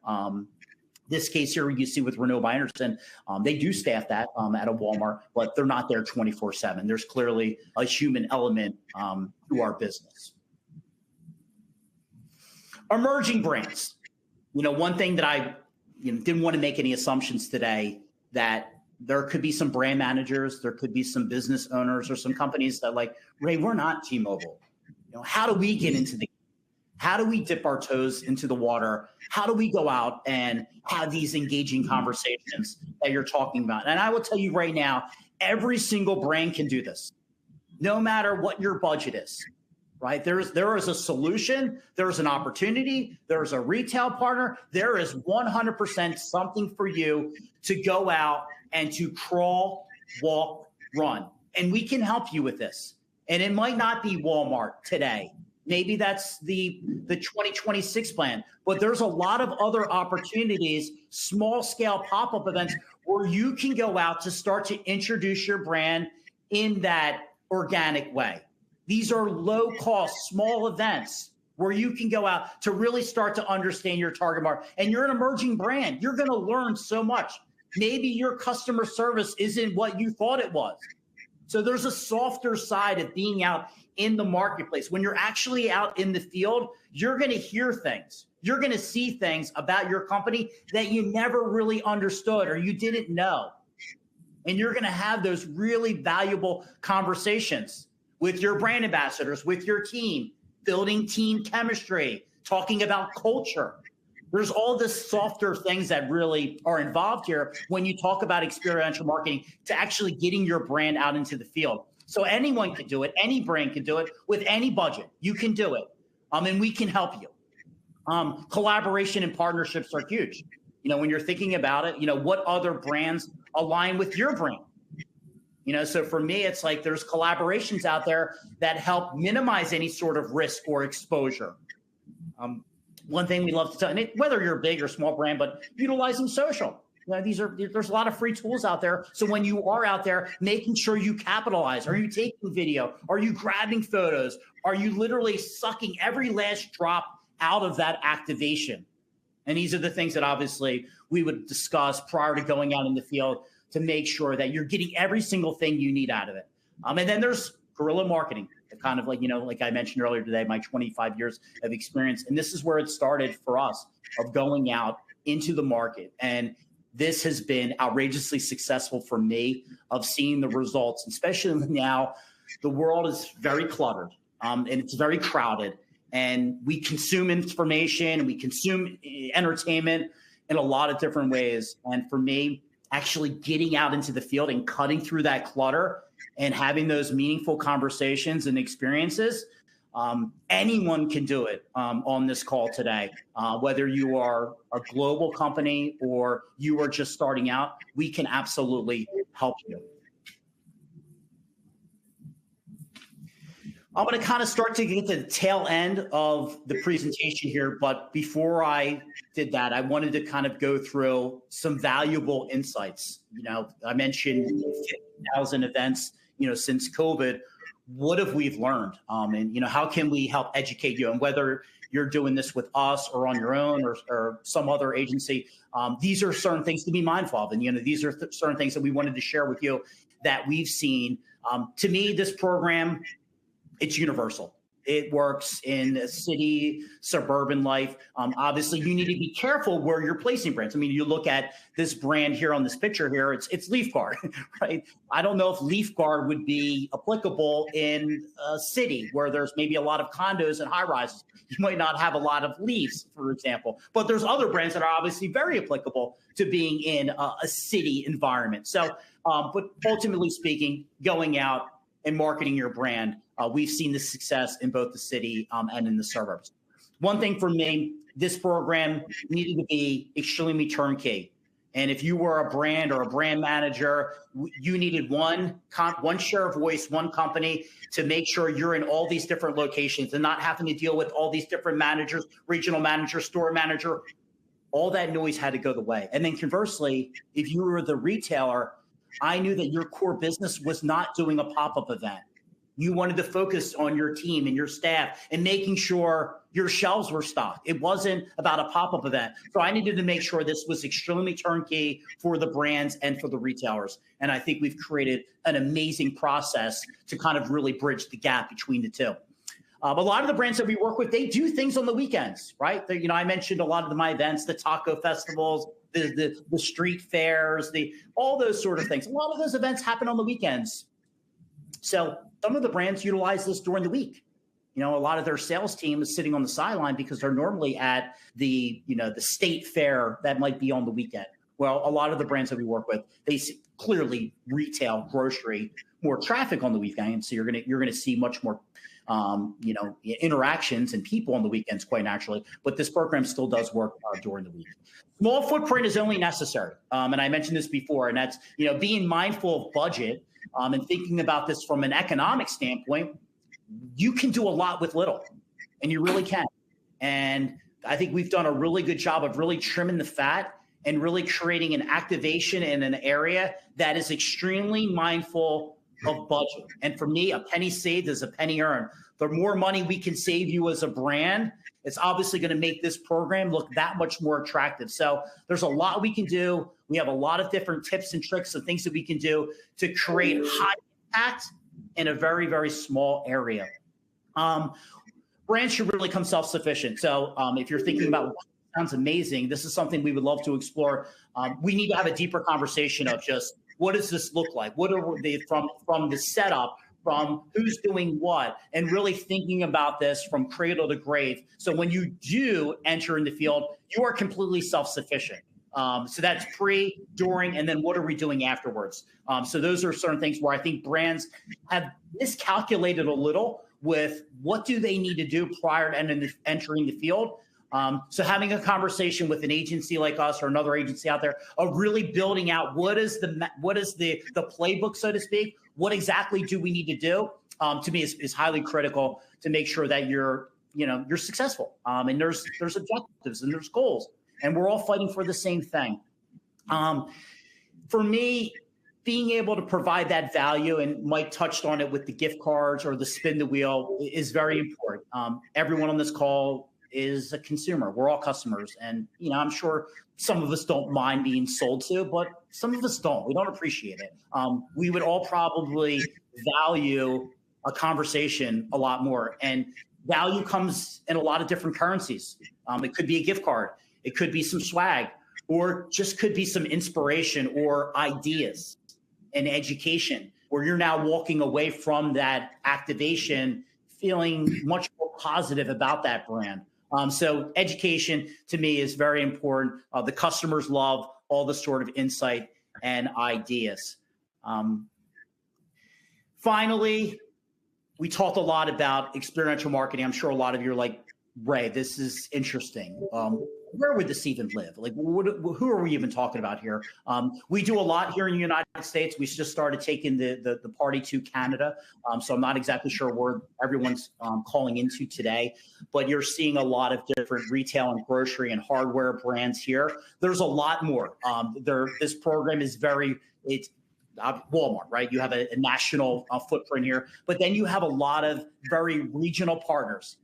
Speaker 2: This case here you see with Renewal by Anderson, they do staff that at a Walmart, but they're not there 24/7. There's clearly a human element to our business. Emerging brands. One thing that I didn't want to make any assumptions today, that there could be some brand managers, there could be some business owners or some companies that like, Ray, we're not T-Mobile. How do we get into how do we dip our toes into the water? How do we go out and have these engaging conversations that you're talking about? And I will tell you right now, every single brand can do this, no matter what your budget is, right? There is a solution. There's an opportunity. There's a retail partner. There is 100% something for you to go out and to crawl, walk, run. And we can help you with this. And it might not be Walmart today. Maybe that's the 2026 plan, but there's a lot of other opportunities, small scale pop-up events where you can go out to start to introduce your brand in that organic way. These are low cost, small events where you can go out to really start to understand your target market. And you're an emerging brand. You're going to learn so much. Maybe your customer service isn't what you thought it was. So there's a softer side of being out in the marketplace. When you're actually out in the field, you're going to hear things. You're going to see things about your company that you never really understood or you didn't know. And you're going to have those really valuable conversations with your brand ambassadors, with your team, building team chemistry, talking about culture. There's all this softer things that really are involved here when you talk about experiential marketing to actually getting your brand out into the field. So anyone can do it. Any brand can do it with any budget. You can do it. And we can help you. Collaboration and partnerships are huge. When you're thinking about it, what other brands align with your brand? So for me, it's like there's collaborations out there that help minimize any sort of risk or exposure. One thing we love to tell, whether you're a big or small brand, but utilizing social. There's a lot of free tools out there. So when you are out there, making sure you capitalize. Are you taking video? Are you grabbing photos? Are you literally sucking every last drop out of that activation? And these are the things that obviously we would discuss prior to going out in the field to make sure that you're getting every single thing you need out of it. And then there's guerrilla marketing, kind of like, like I mentioned earlier today, my 25 years of experience. And this is where it started for us, of going out into the market. And this has been outrageously successful for me, of seeing the results, especially now the world is very cluttered and it's very crowded, and we consume information, we consume entertainment in a lot of different ways. And for me, actually getting out into the field and cutting through that clutter and having those meaningful conversations and experiences, anyone can do it on this call today. Whether you are a global company or you are just starting out, we can absolutely help you. I'm going to kind of start to get to the tail end of the presentation here, but before I did that, I wanted to kind of go through some valuable insights. I mentioned 50,000 events, since COVID. What have we learned? And, how can we help educate you? And whether you're doing this with us or on your own or some other agency, these are certain things to be mindful of. And, these are certain things that we wanted to share with you that we've seen. To me, this program, it's universal. It works in a city, suburban life. Obviously, you need to be careful where you're placing brands. You look at this brand here on this picture here, it's Leaf Guard, right? I don't know if Leaf Guard would be applicable in a city where there's maybe a lot of condos and high rises. You might not have a lot of leaves, for example, but there's other brands that are obviously very applicable to being in a city environment. So, but ultimately speaking, going out and marketing your brand, we've seen the success in both the city and in the suburbs. One thing for me, this program needed to be extremely turnkey. And if you were a brand or a brand manager, you needed one share of voice, one company to make sure you're in all these different locations and not having to deal with all these different managers, regional manager, store manager. All that noise had to go the way. And then conversely, if you were the retailer, I knew that your core business was not doing a pop-up event. You wanted to focus on your team and your staff and making sure your shelves were stocked. It wasn't about a pop-up event. So I needed to make sure this was extremely turnkey for the brands and for the retailers. And I think we've created an amazing process to kind of really bridge the gap between the two. A lot of the brands that we work with, they do things on the weekends, right? I mentioned a lot of my events, the taco festivals, the street fairs, all those sort of things. A lot of those events happen on the weekends. So some of the brands utilize this during the week. A lot of their sales team is sitting on the sideline because they're normally at the state fair that might be on the weekend. Well, a lot of the brands that we work with, they clearly retail, grocery, more traffic on the weekend. So you're gonna see much more, interactions and people on the weekends, quite naturally. But this program still does work during the week. Small footprint is only necessary, and I mentioned this before, and that's being mindful of budget and thinking about this from an economic standpoint. You can do a lot with little, and you really can. And I think we've done a really good job of really trimming the fat and really creating an activation in an area that is extremely mindful of budget. And for me, a penny saved is a penny earned. The more money we can save you as a brand, it's obviously going to make this program look that much more attractive. So there's a lot we can do. We have a lot of different tips and tricks and things that we can do to create high impact in a very, very small area. Brands should really come self-sufficient. So if you're thinking about what sounds amazing, this is something we would love to explore. We need to have a deeper conversation of just what does this look like? What are they from the setup, from who's doing what, and really thinking about this from cradle to grave. So when you do enter in the field, you are completely self-sufficient. So that's pre, during, and then what are we doing afterwards? So those are certain things where I think brands have miscalculated a little with what do they need to do prior to entering the field. So having a conversation with an agency like us or another agency out there of really building out what is the playbook, so to speak. What exactly do we need to do? To me, is highly critical to make sure that you're successful. And there's objectives and there's goals. And we're all fighting for the same thing. For me, being able to provide that value, and Mike touched on it with the gift cards or the spin the wheel, is very important. Everyone on this call is a consumer. We're all customers. And, I'm sure some of us don't mind being sold to, but some of us don't. We don't appreciate it. We would all probably value a conversation a lot more. And value comes in a lot of different currencies. It could be a gift card. It could be some swag, or just could be some inspiration or ideas and education, where you're now walking away from that activation feeling much more positive about that brand. So education to me is very important. The customers love all the sort of insight and ideas. Finally, we talked a lot about experiential marketing. I'm sure a lot of you are like, Ray, this is interesting. Where would this even live? Like, who are we even talking about here? We do a lot here in the United States. We just started taking the party to Canada. So I'm not exactly sure where everyone's calling into today, but you're seeing a lot of different retail and grocery and hardware brands here. There's a lot more. This program is it's Walmart, right? You have a national footprint here, but then you have a lot of very regional partners.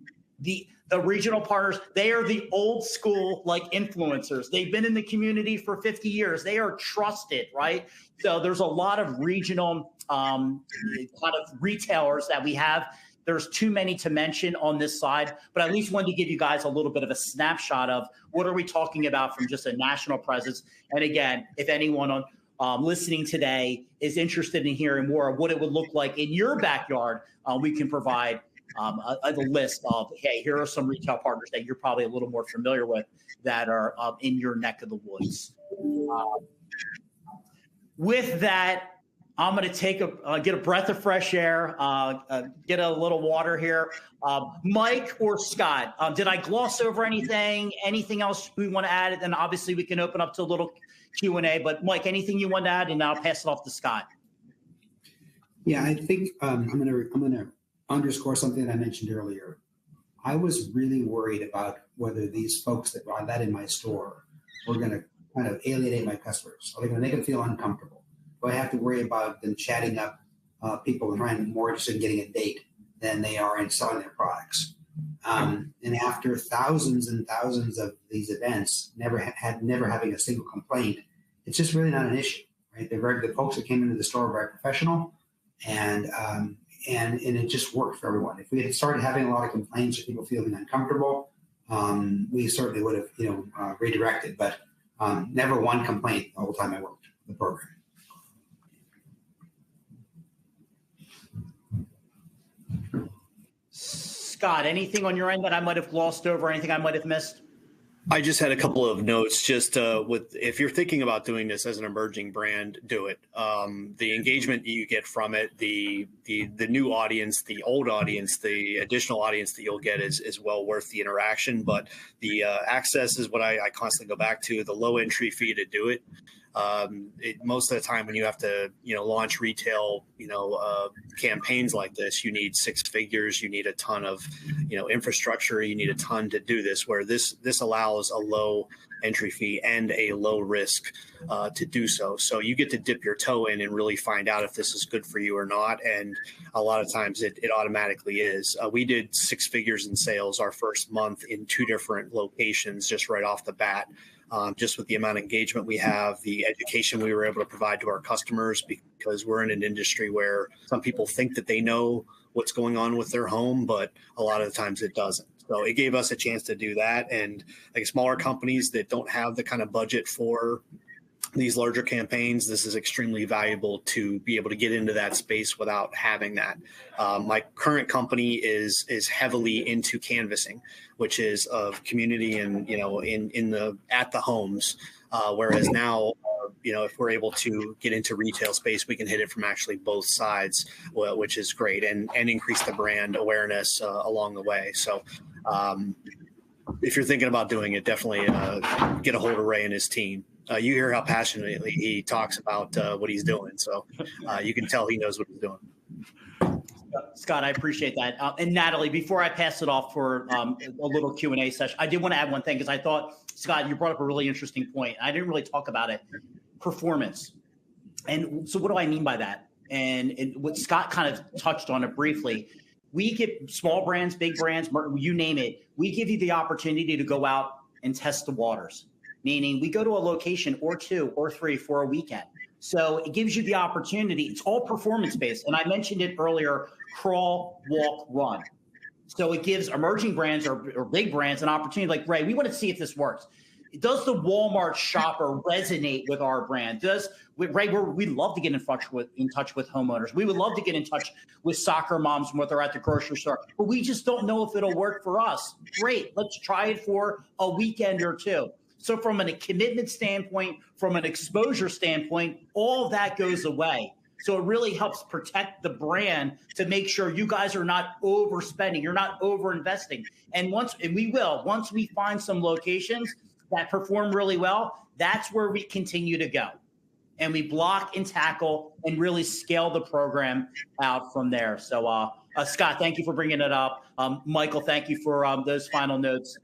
Speaker 2: The regional partners, they are the old school influencers. They've been in the community for 50 years. They are trusted, right? So there's a lot of regional kind of retailers that we have. There's too many to mention on this side, but I at least wanted to give you guys a little bit of a snapshot of what are we talking about from just a national presence. And again, if anyone listening today is interested in hearing more of what it would look like in your backyard, we can provide a list of, hey, here are some retail partners that you're probably a little more familiar with that are in your neck of the woods. With that, I'm going to get a breath of fresh air, get a little water here. Mike or Scott, did I gloss over anything? Anything else we want to add? And obviously we can open up to a little Q&A, but Mike, anything you want to add? And I'll pass it off to Scott.
Speaker 3: Yeah, I think I'm going to underscore something that I mentioned earlier. I was really worried about whether these folks that brought that in my store were going to kind of alienate my customers. Are they going to make them feel uncomfortable? Do I have to worry about them chatting up people and trying more interested in getting a date than they are in selling their products? And after thousands and thousands of these events, never having a single complaint, it's just really not an issue, right? The folks that came into the store are very professional, and and it just worked for everyone. If we had started having a lot of complaints or people feeling uncomfortable, we certainly would have redirected. But never one complaint the whole time I worked the program.
Speaker 2: Scott, anything on your end that I might have glossed over, anything I might have missed?
Speaker 4: I just had a couple of notes. Just with if you're thinking about doing this as an emerging brand, do it. The engagement you get from it, the new audience, the old audience, the additional audience that you'll get is well worth the interaction. But the access is what I constantly go back to. The low entry fee to do it. Most of the time when you have to, launch retail, campaigns like this, you need six figures, you need a ton of, infrastructure, you need a ton to do this, where this allows a low entry fee and a low risk to do so. So you get to dip your toe in and really find out if this is good for you or not. And a lot of times it automatically is. We did six figures in sales our first month in 2 different locations just right off the bat. Just with the amount of engagement we have, the education we were able to provide to our customers, because we're in an industry where some people think that they know what's going on with their home, but a lot of the times it doesn't. So it gave us a chance to do that. And like smaller companies that don't have the kind of budget for these larger campaigns, this is extremely valuable to be able to get into that space without having that. My current company is heavily into canvassing, which is of community and at the homes. Whereas now, if we're able to get into retail space, we can hit it from actually both sides, which is great, and increase the brand awareness along the way. So if you're thinking about doing it, definitely get a hold of Ray and his team. You hear how passionately he talks about what he's doing. So you can tell he knows what he's doing.
Speaker 2: Scott, I appreciate that. And Natalie, before I pass it off for a little Q&A session, I did want to add one thing, because I thought, Scott, you brought up a really interesting point. I didn't really talk about it. Performance. And so what do I mean by that? And what Scott kind of touched on it briefly. We get small brands, big brands, you name it. We give you the opportunity to go out and test the waters. Meaning we go to a location or 2 or 3 for a weekend. So it gives you the opportunity. It's all performance-based. And I mentioned it earlier, crawl, walk, run. So it gives emerging brands or big brands an opportunity like, Ray, we want to see if this works. Does the Walmart shopper resonate with our brand? Ray, we'd love to get in touch with homeowners. We would love to get in touch with soccer moms when they're at the grocery store, but we just don't know if it'll work for us. Great, let's try it for a weekend or 2. So from a commitment standpoint, from an exposure standpoint, all of that goes away. So it really helps protect the brand to make sure you guys are not overspending, you're not overinvesting. And once we find some locations that perform really well, that's where we continue to go. And we block and tackle and really scale the program out from there. So Scott, thank you for bringing it up. Michael, thank you for those final notes.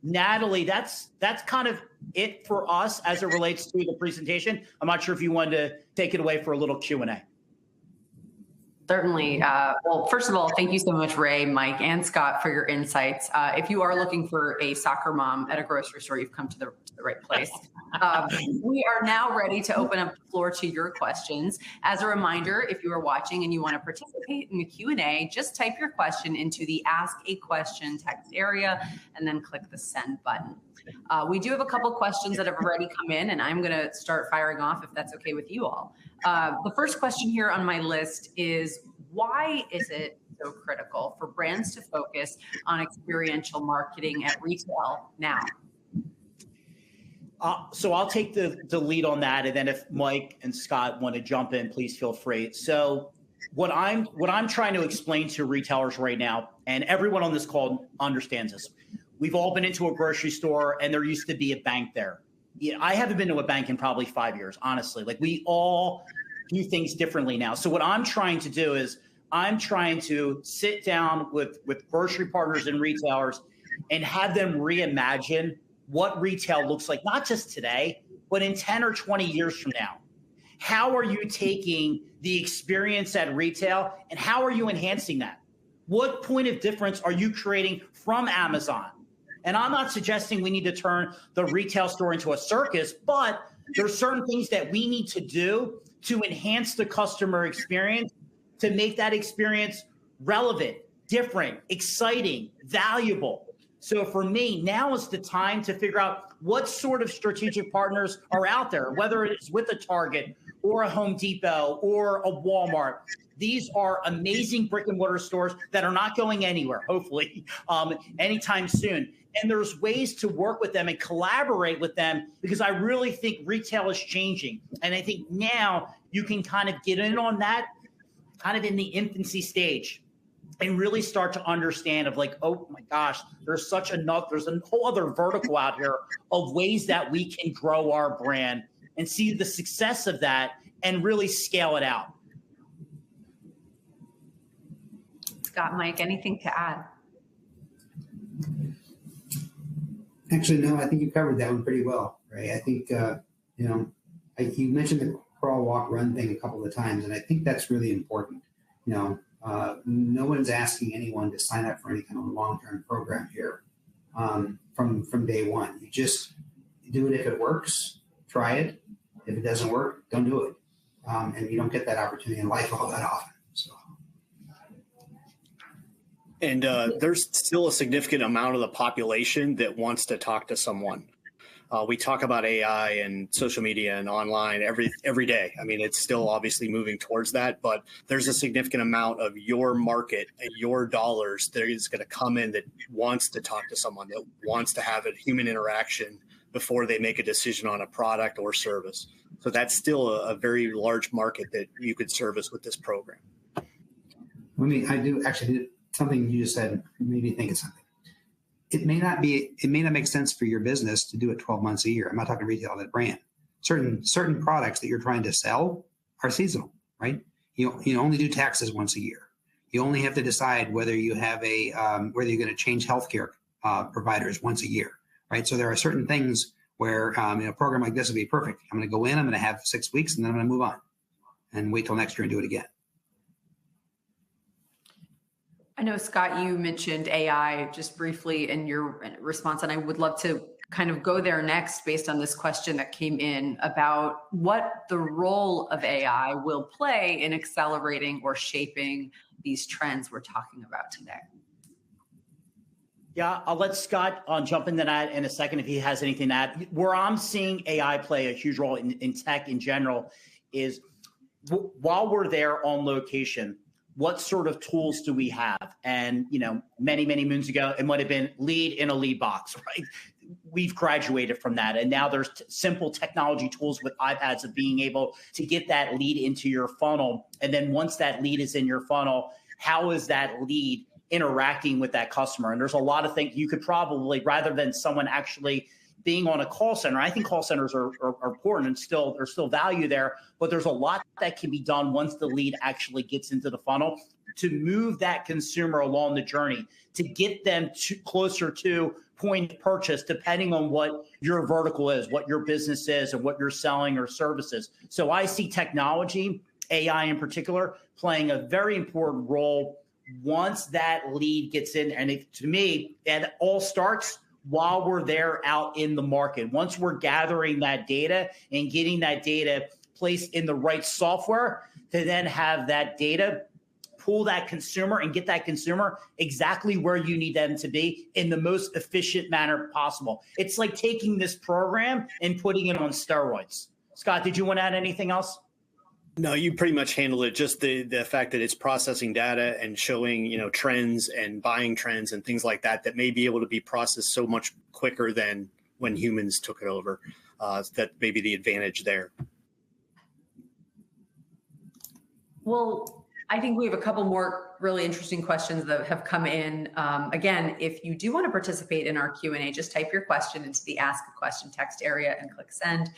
Speaker 2: Natalie, that's kind of it for us as it relates to the presentation. I'm not sure if you wanted to take it away for a little Q&A.
Speaker 1: Certainly. Well, first of all, thank you so much, Ray, Mike, and Scott, for your insights. If you are looking for a soccer mom at a grocery store, you've come to the right place. We are now ready to open up the floor to your questions. As a reminder, if you are watching and you want to participate in the Q&A, just type your question into the Ask a Question text area and then click the send button. We do have a couple questions that have already come in, and I'm going to start firing off if that's okay with you all. The first question here on my list is, why is it so critical for brands to focus on experiential marketing at retail now?
Speaker 2: So I'll take the lead on that, and then if Mike and Scott want to jump in, please feel free. So what I'm trying to explain to retailers right now, and everyone on this call understands this. We've all been into a grocery store, and there used to be a bank there. Yeah, I haven't been to a bank in probably 5 years, honestly. Like, we all do things differently now. So what I'm trying to do is I'm trying to sit down with grocery partners and retailers and have them reimagine what retail looks like, not just today, but in 10 or 20 years from now. How are you taking the experience at retail and how are you enhancing that? What point of difference are you creating from Amazon? And I'm not suggesting we need to turn the retail store into a circus, but there's certain things that we need to do to enhance the customer experience to make that experience relevant, different, exciting, valuable. So for me, now is the time to figure out what sort of strategic partners are out there, whether it's with a Target or a Home Depot or a Walmart. These are amazing brick and mortar stores that are not going anywhere, hopefully, anytime soon. And there's ways to work with them and collaborate with them, because I really think retail is changing. And I think now you can kind of get in on that kind of in the infancy stage and really start to understand of like, oh my gosh, there's a whole other vertical out here of ways that we can grow our brand and see the success of that and really scale it out.
Speaker 1: Scott, Mike, anything to add?
Speaker 3: Actually, no, I think you covered that one pretty well, right? I think, you mentioned the crawl, walk, run thing a couple of times, and I think that's really important. No one's asking anyone to sign up for any kind of long-term program here from day one. You just do it if it works, try it. If it doesn't work, don't do it. And you don't get that opportunity in life all that often. So.
Speaker 4: And there's still a significant amount of the population that wants to talk to someone. We talk about AI and social media and online every day. I mean, it's still obviously moving towards that, but there's a significant amount of your market and your dollars that is going to come in that wants to talk to someone, that wants to have a human interaction before they make a decision on a product or service. So that's still a very large market that you could service with this program.
Speaker 3: I do actually, something you just said made me think of something. It may not make sense for your business to do it 12 months a year. I'm not talking retail, that brand. Certain products that you're trying to sell are seasonal, right? You only do taxes once a year. You only have to decide whether you have whether you're going to change healthcare providers once a year, right? So there are certain things where a program like this would be perfect. I'm going to go in, I'm going to have 6 weeks, and then I'm going to move on and wait till next year and do it again.
Speaker 1: I know, Scott, you mentioned AI just briefly in your response, and I would love to kind of go there next based on this question that came in about what the role of AI will play in accelerating or shaping these trends we're talking about today.
Speaker 2: Yeah, I'll let Scott jump into that in a second if he has anything to add. Where I'm seeing AI play a huge role in tech in general is while we're there on location, what sort of tools do we have? And, many, many moons ago, it might have been lead in a lead box, right? We've graduated from that. And now there's simple technology tools with iPads of being able to get that lead into your funnel. And then once that lead is in your funnel, how is that lead interacting with that customer? And there's a lot of things you could probably, rather than someone actually being on a call center, I think call centers are important and there's still value there, but there's a lot that can be done once the lead actually gets into the funnel to move that consumer along the journey, to get them closer to point of purchase, depending on what your vertical is, what your business is, and what you're selling or services. So I see technology, AI in particular, playing a very important role once that lead gets in. And to me, it all starts while we're there out in the market. Once we're gathering that data and getting that data placed in the right software to then have that data pull that consumer and get that consumer exactly where you need them to be in the most efficient manner possible. It's like taking this program and putting it on steroids. Scott, did you want to add anything else?
Speaker 4: No, you pretty much handled it. Just the fact that it's processing data and showing, trends and buying trends and things like that may be able to be processed so much quicker than when humans took it over. That may be the advantage there.
Speaker 1: Well, I think we have a couple more really interesting questions that have come in. Again, if you do want to participate in our Q&A, just type your question into the Ask a Question text area and click send.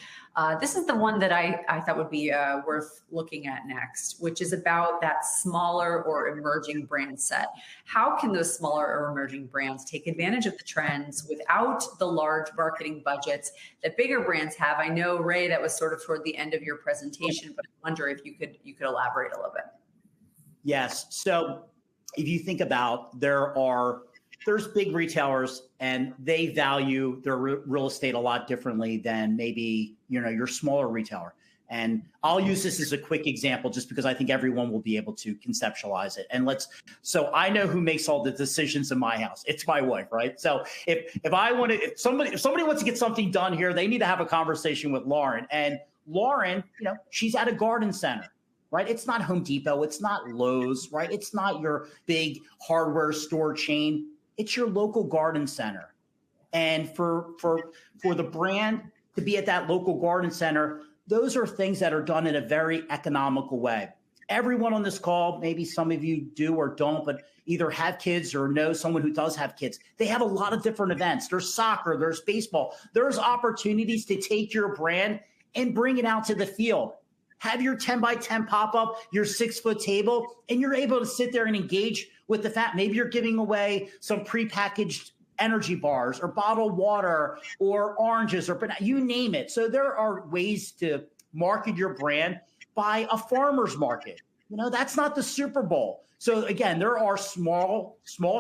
Speaker 1: This is the one that I thought would be worth looking at next, which is about that smaller or emerging brand set. How can those smaller or emerging brands take advantage of the trends without the large marketing budgets that bigger brands have? I know, Ray, that was sort of toward the end of your presentation, but I wonder if you could elaborate a little bit.
Speaker 2: Yes. So if you think about, there's big retailers and they value their real estate a lot differently than maybe, your smaller retailer. And I'll use this as a quick example just because I think everyone will be able to conceptualize it. And so I know who makes all the decisions in my house. It's my wife, right? So if somebody wants to get something done here, they need to have a conversation with Lauren. And Lauren, she's at a garden center, right? It's not Home Depot. It's not Lowe's, right? It's not your big hardware store chain. It's your local garden center. And for the brand to be at that local garden center, those are things that are done in a very economical way. Everyone on this call, maybe some of you do or don't, but either have kids or know someone who does have kids. They have a lot of different events. There's soccer, there's baseball. There's opportunities to take your brand and bring it out to the field. Have your 10 by 10 pop-up, your 6-foot table, and you're able to sit there and engage with the fact. Maybe you're giving away some prepackaged energy bars or bottled water or oranges or you name it. So there are ways to market your brand by a farmer's market. That's not the Super Bowl. So again, there are small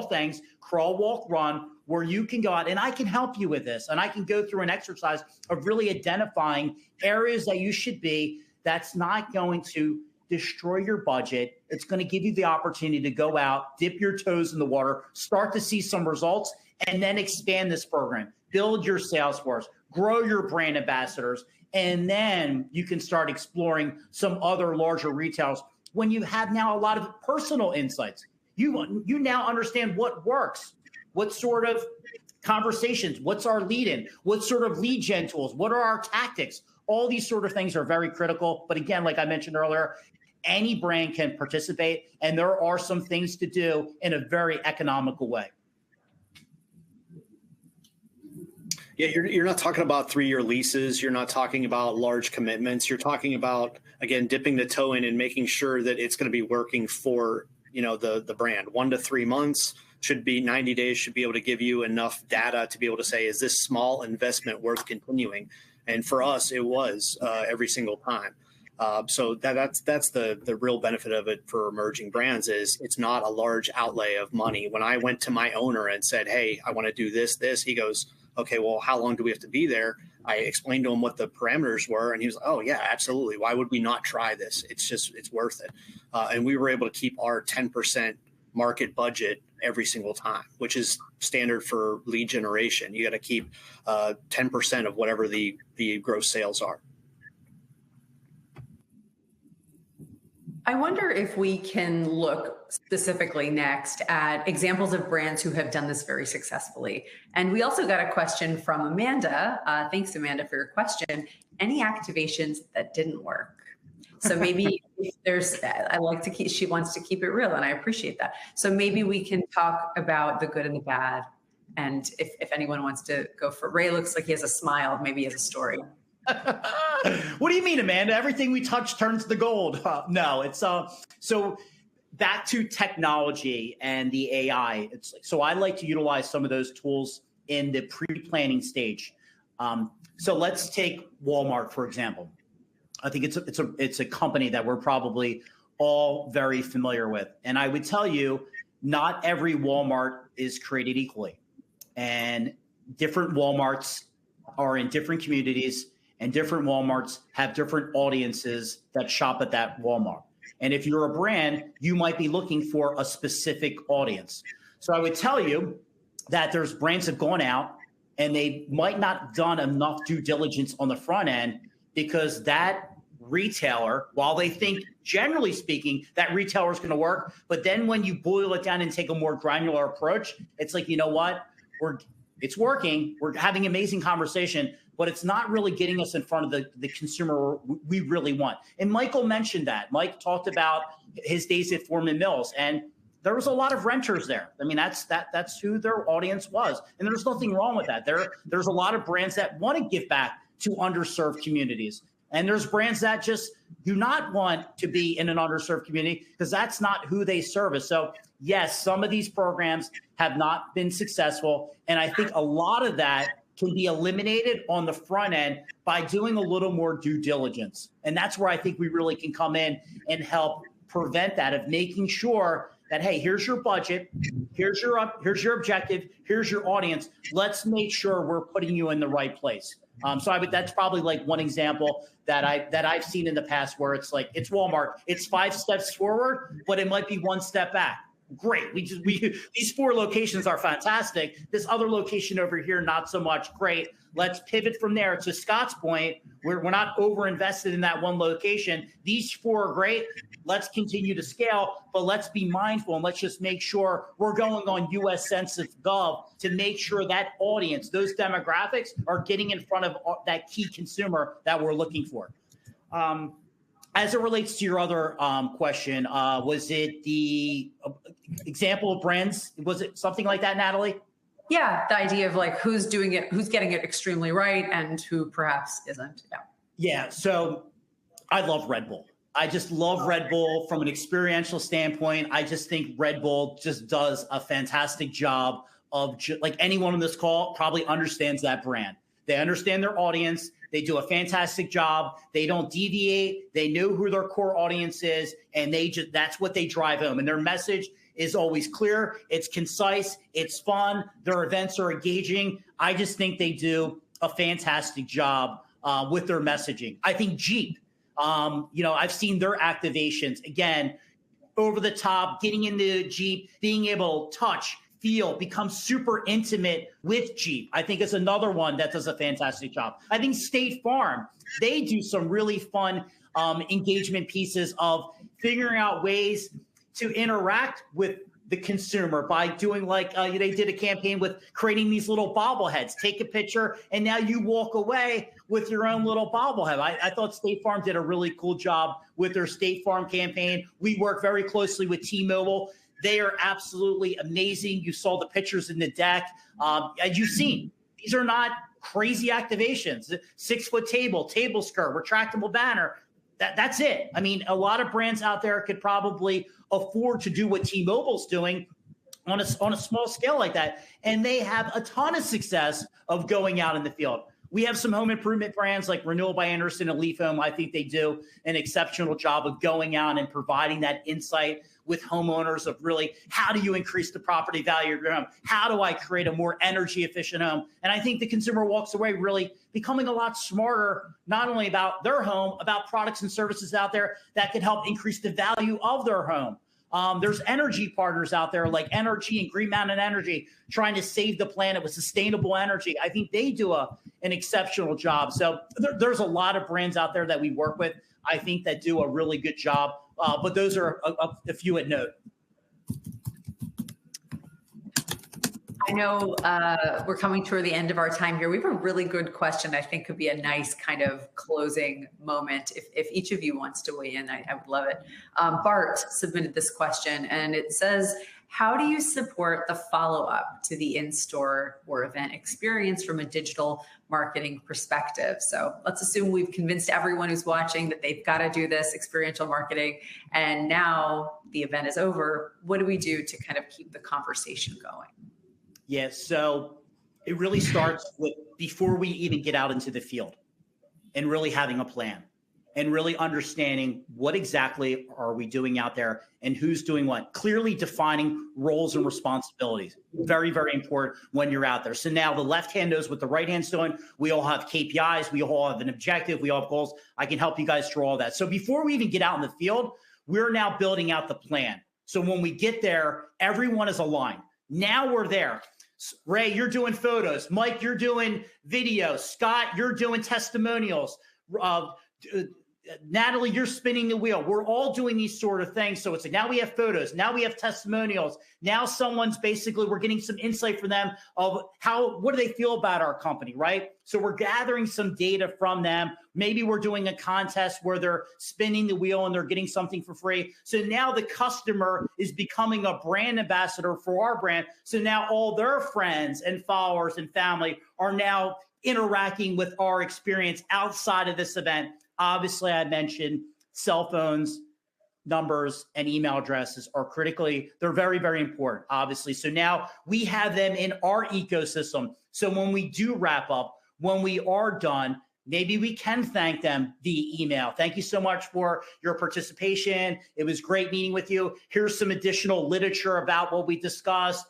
Speaker 2: things, crawl, walk, run, where you can go out and I can help you with this. And I can go through an exercise of really identifying areas that you should be that's not going to destroy your budget. It's going to give you the opportunity to go out, dip your toes in the water, start to see some results, and then expand this program, build your sales force, grow your brand ambassadors, and then you can start exploring some other larger retailers when you have now a lot of personal insights. You now understand what works, what sort of conversations, what's our lead in, what sort of lead gen tools, what are our tactics. All these sort of things are very critical. But again, like I mentioned earlier, any brand can participate, and there are some things to do in a very economical way.
Speaker 4: Yeah, you're not talking about 3-year leases. You're not talking about large commitments. You're talking about, again, dipping the toe in and making sure that it's going to be working for, the brand. 1 to 3 months should be 90 days, should be able to give you enough data to be able to say, is this small investment worth continuing? And for us, it was every single time. So that's the real benefit of it for emerging brands is it's not a large outlay of money. When I went to my owner and said, hey, I want to do this, he goes, okay, well, how long do we have to be there? I explained to him what the parameters were, and he was like, oh, yeah, absolutely. Why would we not try this? It's worth it. And we were able to keep our 10% market budget every single time, which is standard for lead generation. You got to keep 10% of whatever the gross sales are.
Speaker 1: I wonder if we can look specifically next at examples of brands who have done this very successfully. And we also got a question from Amanda. Thanks, Amanda, for your question. Any activations that didn't work? So maybe if she wants to keep it real, and I appreciate that. So maybe we can talk about the good and the bad. And if anyone wants to go for Ray, looks like he has a smile, maybe he has a story.
Speaker 2: What do you mean, Amanda? Everything we touch turns to gold. No, it's so back to technology and the AI. So I like to utilize some of those tools in the pre-planning stage. So let's take Walmart, for example. I think it's a company that we're probably all very familiar with. And I would tell you, not every Walmart is created equally. And different Walmarts are in different communities, and different Walmarts have different audiences that shop at that Walmart. And if you're a brand, you might be looking for a specific audience. So I would tell you that there's brands that have gone out and they might not have done enough due diligence on the front end because that retailer, while they think, generally speaking, that retailer is going to work, but then when you boil it down and take a more granular approach, it's like, you know what? It's working. We're having amazing conversation, but it's not really getting us in front of the consumer we really want. And Michael mentioned that. Mike talked about his days at Foreman Mills, and there was a lot of renters there. I mean, that's who their audience was, and there's nothing wrong with that. There's a lot of brands that want to give back to underserved communities, and there's brands that just do not want to be in an underserved community because that's not who they service. So yes, some of these programs have not been successful, and I think a lot of that can be eliminated on the front end by doing a little more due diligence. And that's where I think we really can come in and help prevent that, of making sure that, hey, here's your budget, here's your objective, here's your audience. Let's make sure we're putting you in the right place. That's probably like one example that I've seen in the past where it's like, it's Walmart, it's 5 steps forward, but it might be 1 step back. Great. These 4 locations are fantastic. This other location over here, not so much. Great. Let's pivot from there. To Scott's point, we're not over invested in that one location. These 4 are great. Let's continue to scale, but let's be mindful and let's just make sure we're going on US Census Gov to make sure that audience, those demographics are getting in front of that key consumer that we're looking for. As it relates to your other question, was it the example of brands? Was it something like that, Natalie?
Speaker 1: Yeah, the idea of like who's doing it, who's getting it extremely right, and who perhaps isn't.
Speaker 2: Yeah. So I love Red Bull. I just love Red Bull from an experiential standpoint. I just think Red Bull just does a fantastic job of like anyone on this call probably understands that brand. They understand their audience. They do a fantastic job. They don't deviate. They know who their core audience is, and that's what they drive home. And their message is always clear. It's concise. It's fun. Their events are engaging. I just think they do a fantastic job with their messaging. I think Jeep, I've seen their activations, again, over the top, getting into Jeep, being able to touch, feel, become super intimate with Jeep. I think it's another one that does a fantastic job. I think State Farm, they do some really fun engagement pieces of figuring out ways to interact with the consumer by doing like they did a campaign with creating these little bobbleheads. Take a picture and now you walk away with your own little bobblehead. I thought State Farm did a really cool job with their State Farm campaign. We work very closely with T-Mobile. They are absolutely amazing. You saw the pictures in the deck. As you've seen, these are not crazy activations. 6-foot table skirt, retractable banner. That's it. I mean, a lot of brands out there could probably afford to do what T-Mobile's doing on a small scale like that. And they have a ton of success of going out in the field. We have some home improvement brands like Renewal by Anderson and Leaf Home. I think they do an exceptional job of going out and providing that insight with homeowners of really, how do you increase the property value of your home? How do I create a more energy efficient home? And I think the consumer walks away really becoming a lot smarter, not only about their home, about products and services out there that can help increase the value of their home. There's energy partners out there like Energy and Green Mountain Energy trying to save the planet with sustainable energy. I think they do an exceptional job. So there's a lot of brands out there that we work with, I think, that do a really good job. But those are a few at note.
Speaker 1: I know we're coming toward the end of our time here. We have a really good question I think could be a nice kind of closing moment. If each of you wants to weigh in, I would love it. Bart submitted this question, and it says, how do you support the follow-up to the in-store or event experience from a digital marketing perspective? So let's assume we've convinced everyone who's watching that they've got to do this experiential marketing, and now the event is over. What do we do to kind of keep the conversation going?
Speaker 2: Yeah, so it really starts with before we even get out into the field and really having a plan and really understanding what exactly are we doing out there and who's doing what. Clearly defining roles and responsibilities. Very, very important when you're out there. So now the left hand knows what the right hand's doing. We all have KPIs. We all have an objective. We all have goals. I can help you guys through all that. So before we even get out in the field, we're now building out the plan. So when we get there, everyone is aligned. Now we're there. Ray, you're doing photos. Mike, you're doing video. Scott, you're doing testimonials. Natalie, you're spinning the wheel. We're all doing these sort of things. So it's like now we have photos. Now we have testimonials. Now someone's basically, we're getting some insight from them of what do they feel about our company, right? So we're gathering some data from them. Maybe we're doing a contest where they're spinning the wheel and they're getting something for free. So now the customer is becoming a brand ambassador for our brand. So now all their friends and followers and family are now interacting with our experience outside of this event. Obviously, I mentioned cell phones, numbers, and email addresses are they're very, very important, obviously. So now we have them in our ecosystem. So when we do wrap up, when we are done, maybe we can thank them via email. Thank you so much for your participation. It was great meeting with you. Here's some additional literature about what we discussed.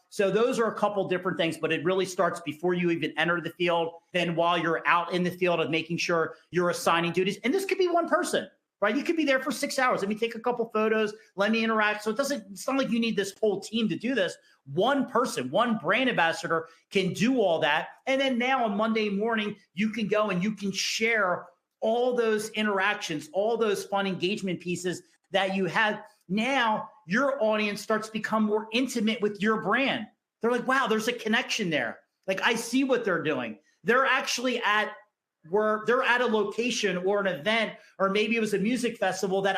Speaker 2: So those are a couple different things, but it really starts before you even enter the field. Then while you're out in the field of making sure you're assigning duties, and this could be one person, right? You could be there for 6 hours. Let me take a couple photos. Let me interact. So it's not like you need this whole team to do this. One person, one brand ambassador can do all that. And then now on Monday morning, you can go and you can share all those interactions, all those fun engagement pieces that you had. Now your audience starts to become more intimate with your brand. They're like, wow, there's a connection there. Like, I see what they're doing. They're actually at a location or an event, or maybe it was a music festival that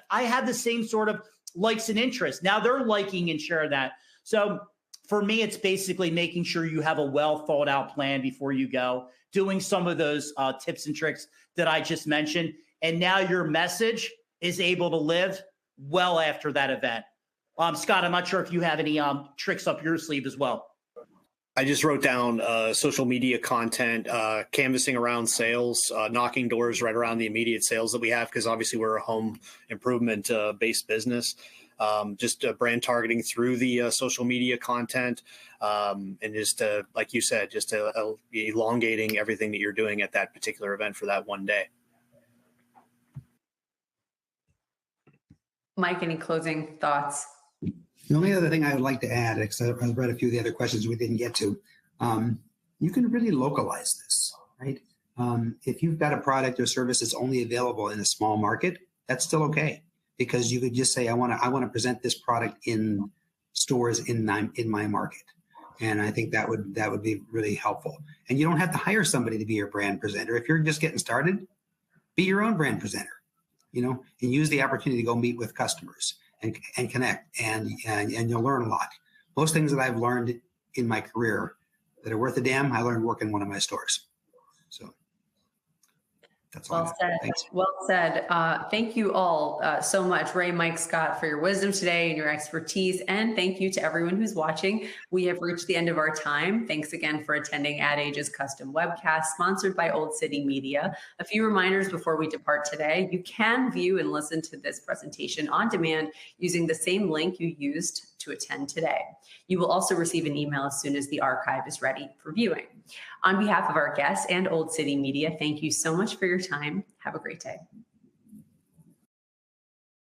Speaker 2: I had the same sort of likes and interests. Now they're liking and sharing that. So for me, it's basically making sure you have a well thought out plan before you go, doing some of those tips and tricks that I just mentioned. And now your message is able to live well after that event. Scott, I'm not sure if you have any tricks up your sleeve as well.
Speaker 4: I just wrote down social media content, canvassing around sales, knocking doors right around the immediate sales that we have, because obviously we're a home improvement based business. Just brand targeting through the social media content, and just like you said, just elongating everything that you're doing at that particular event for that one day.
Speaker 1: Mike, any closing thoughts?
Speaker 3: The only other thing I would like to add, because I've read a few of the other questions we didn't get to, you can really localize this, right? If you've got a product or service that's only available in a small market, that's still okay, because you could just say, I want to present this product in stores in my market, and I think that would be really helpful. And you don't have to hire somebody to be your brand presenter. If you're just getting started, be your own brand presenter, and use the opportunity to go meet with customers and connect, and you'll learn a lot. Most things that I've learned in my career that are worth a damn, I learned working in one of my stores. So that's all.
Speaker 1: Well said. Thanks. Well said. Thank you all so much, Ray, Mike, Scott, for your wisdom today and your expertise. And thank you to everyone who's watching. We have reached the end of our time. Thanks again for attending Ad Age's custom webcast, sponsored by Old City Media. A few reminders before we depart today. You can view and listen to this presentation on demand using the same link you used to attend today. You will also receive an email as soon as the archive is ready for viewing. On behalf of our guests and Old City Media, thank you so much for your time. Have a great day.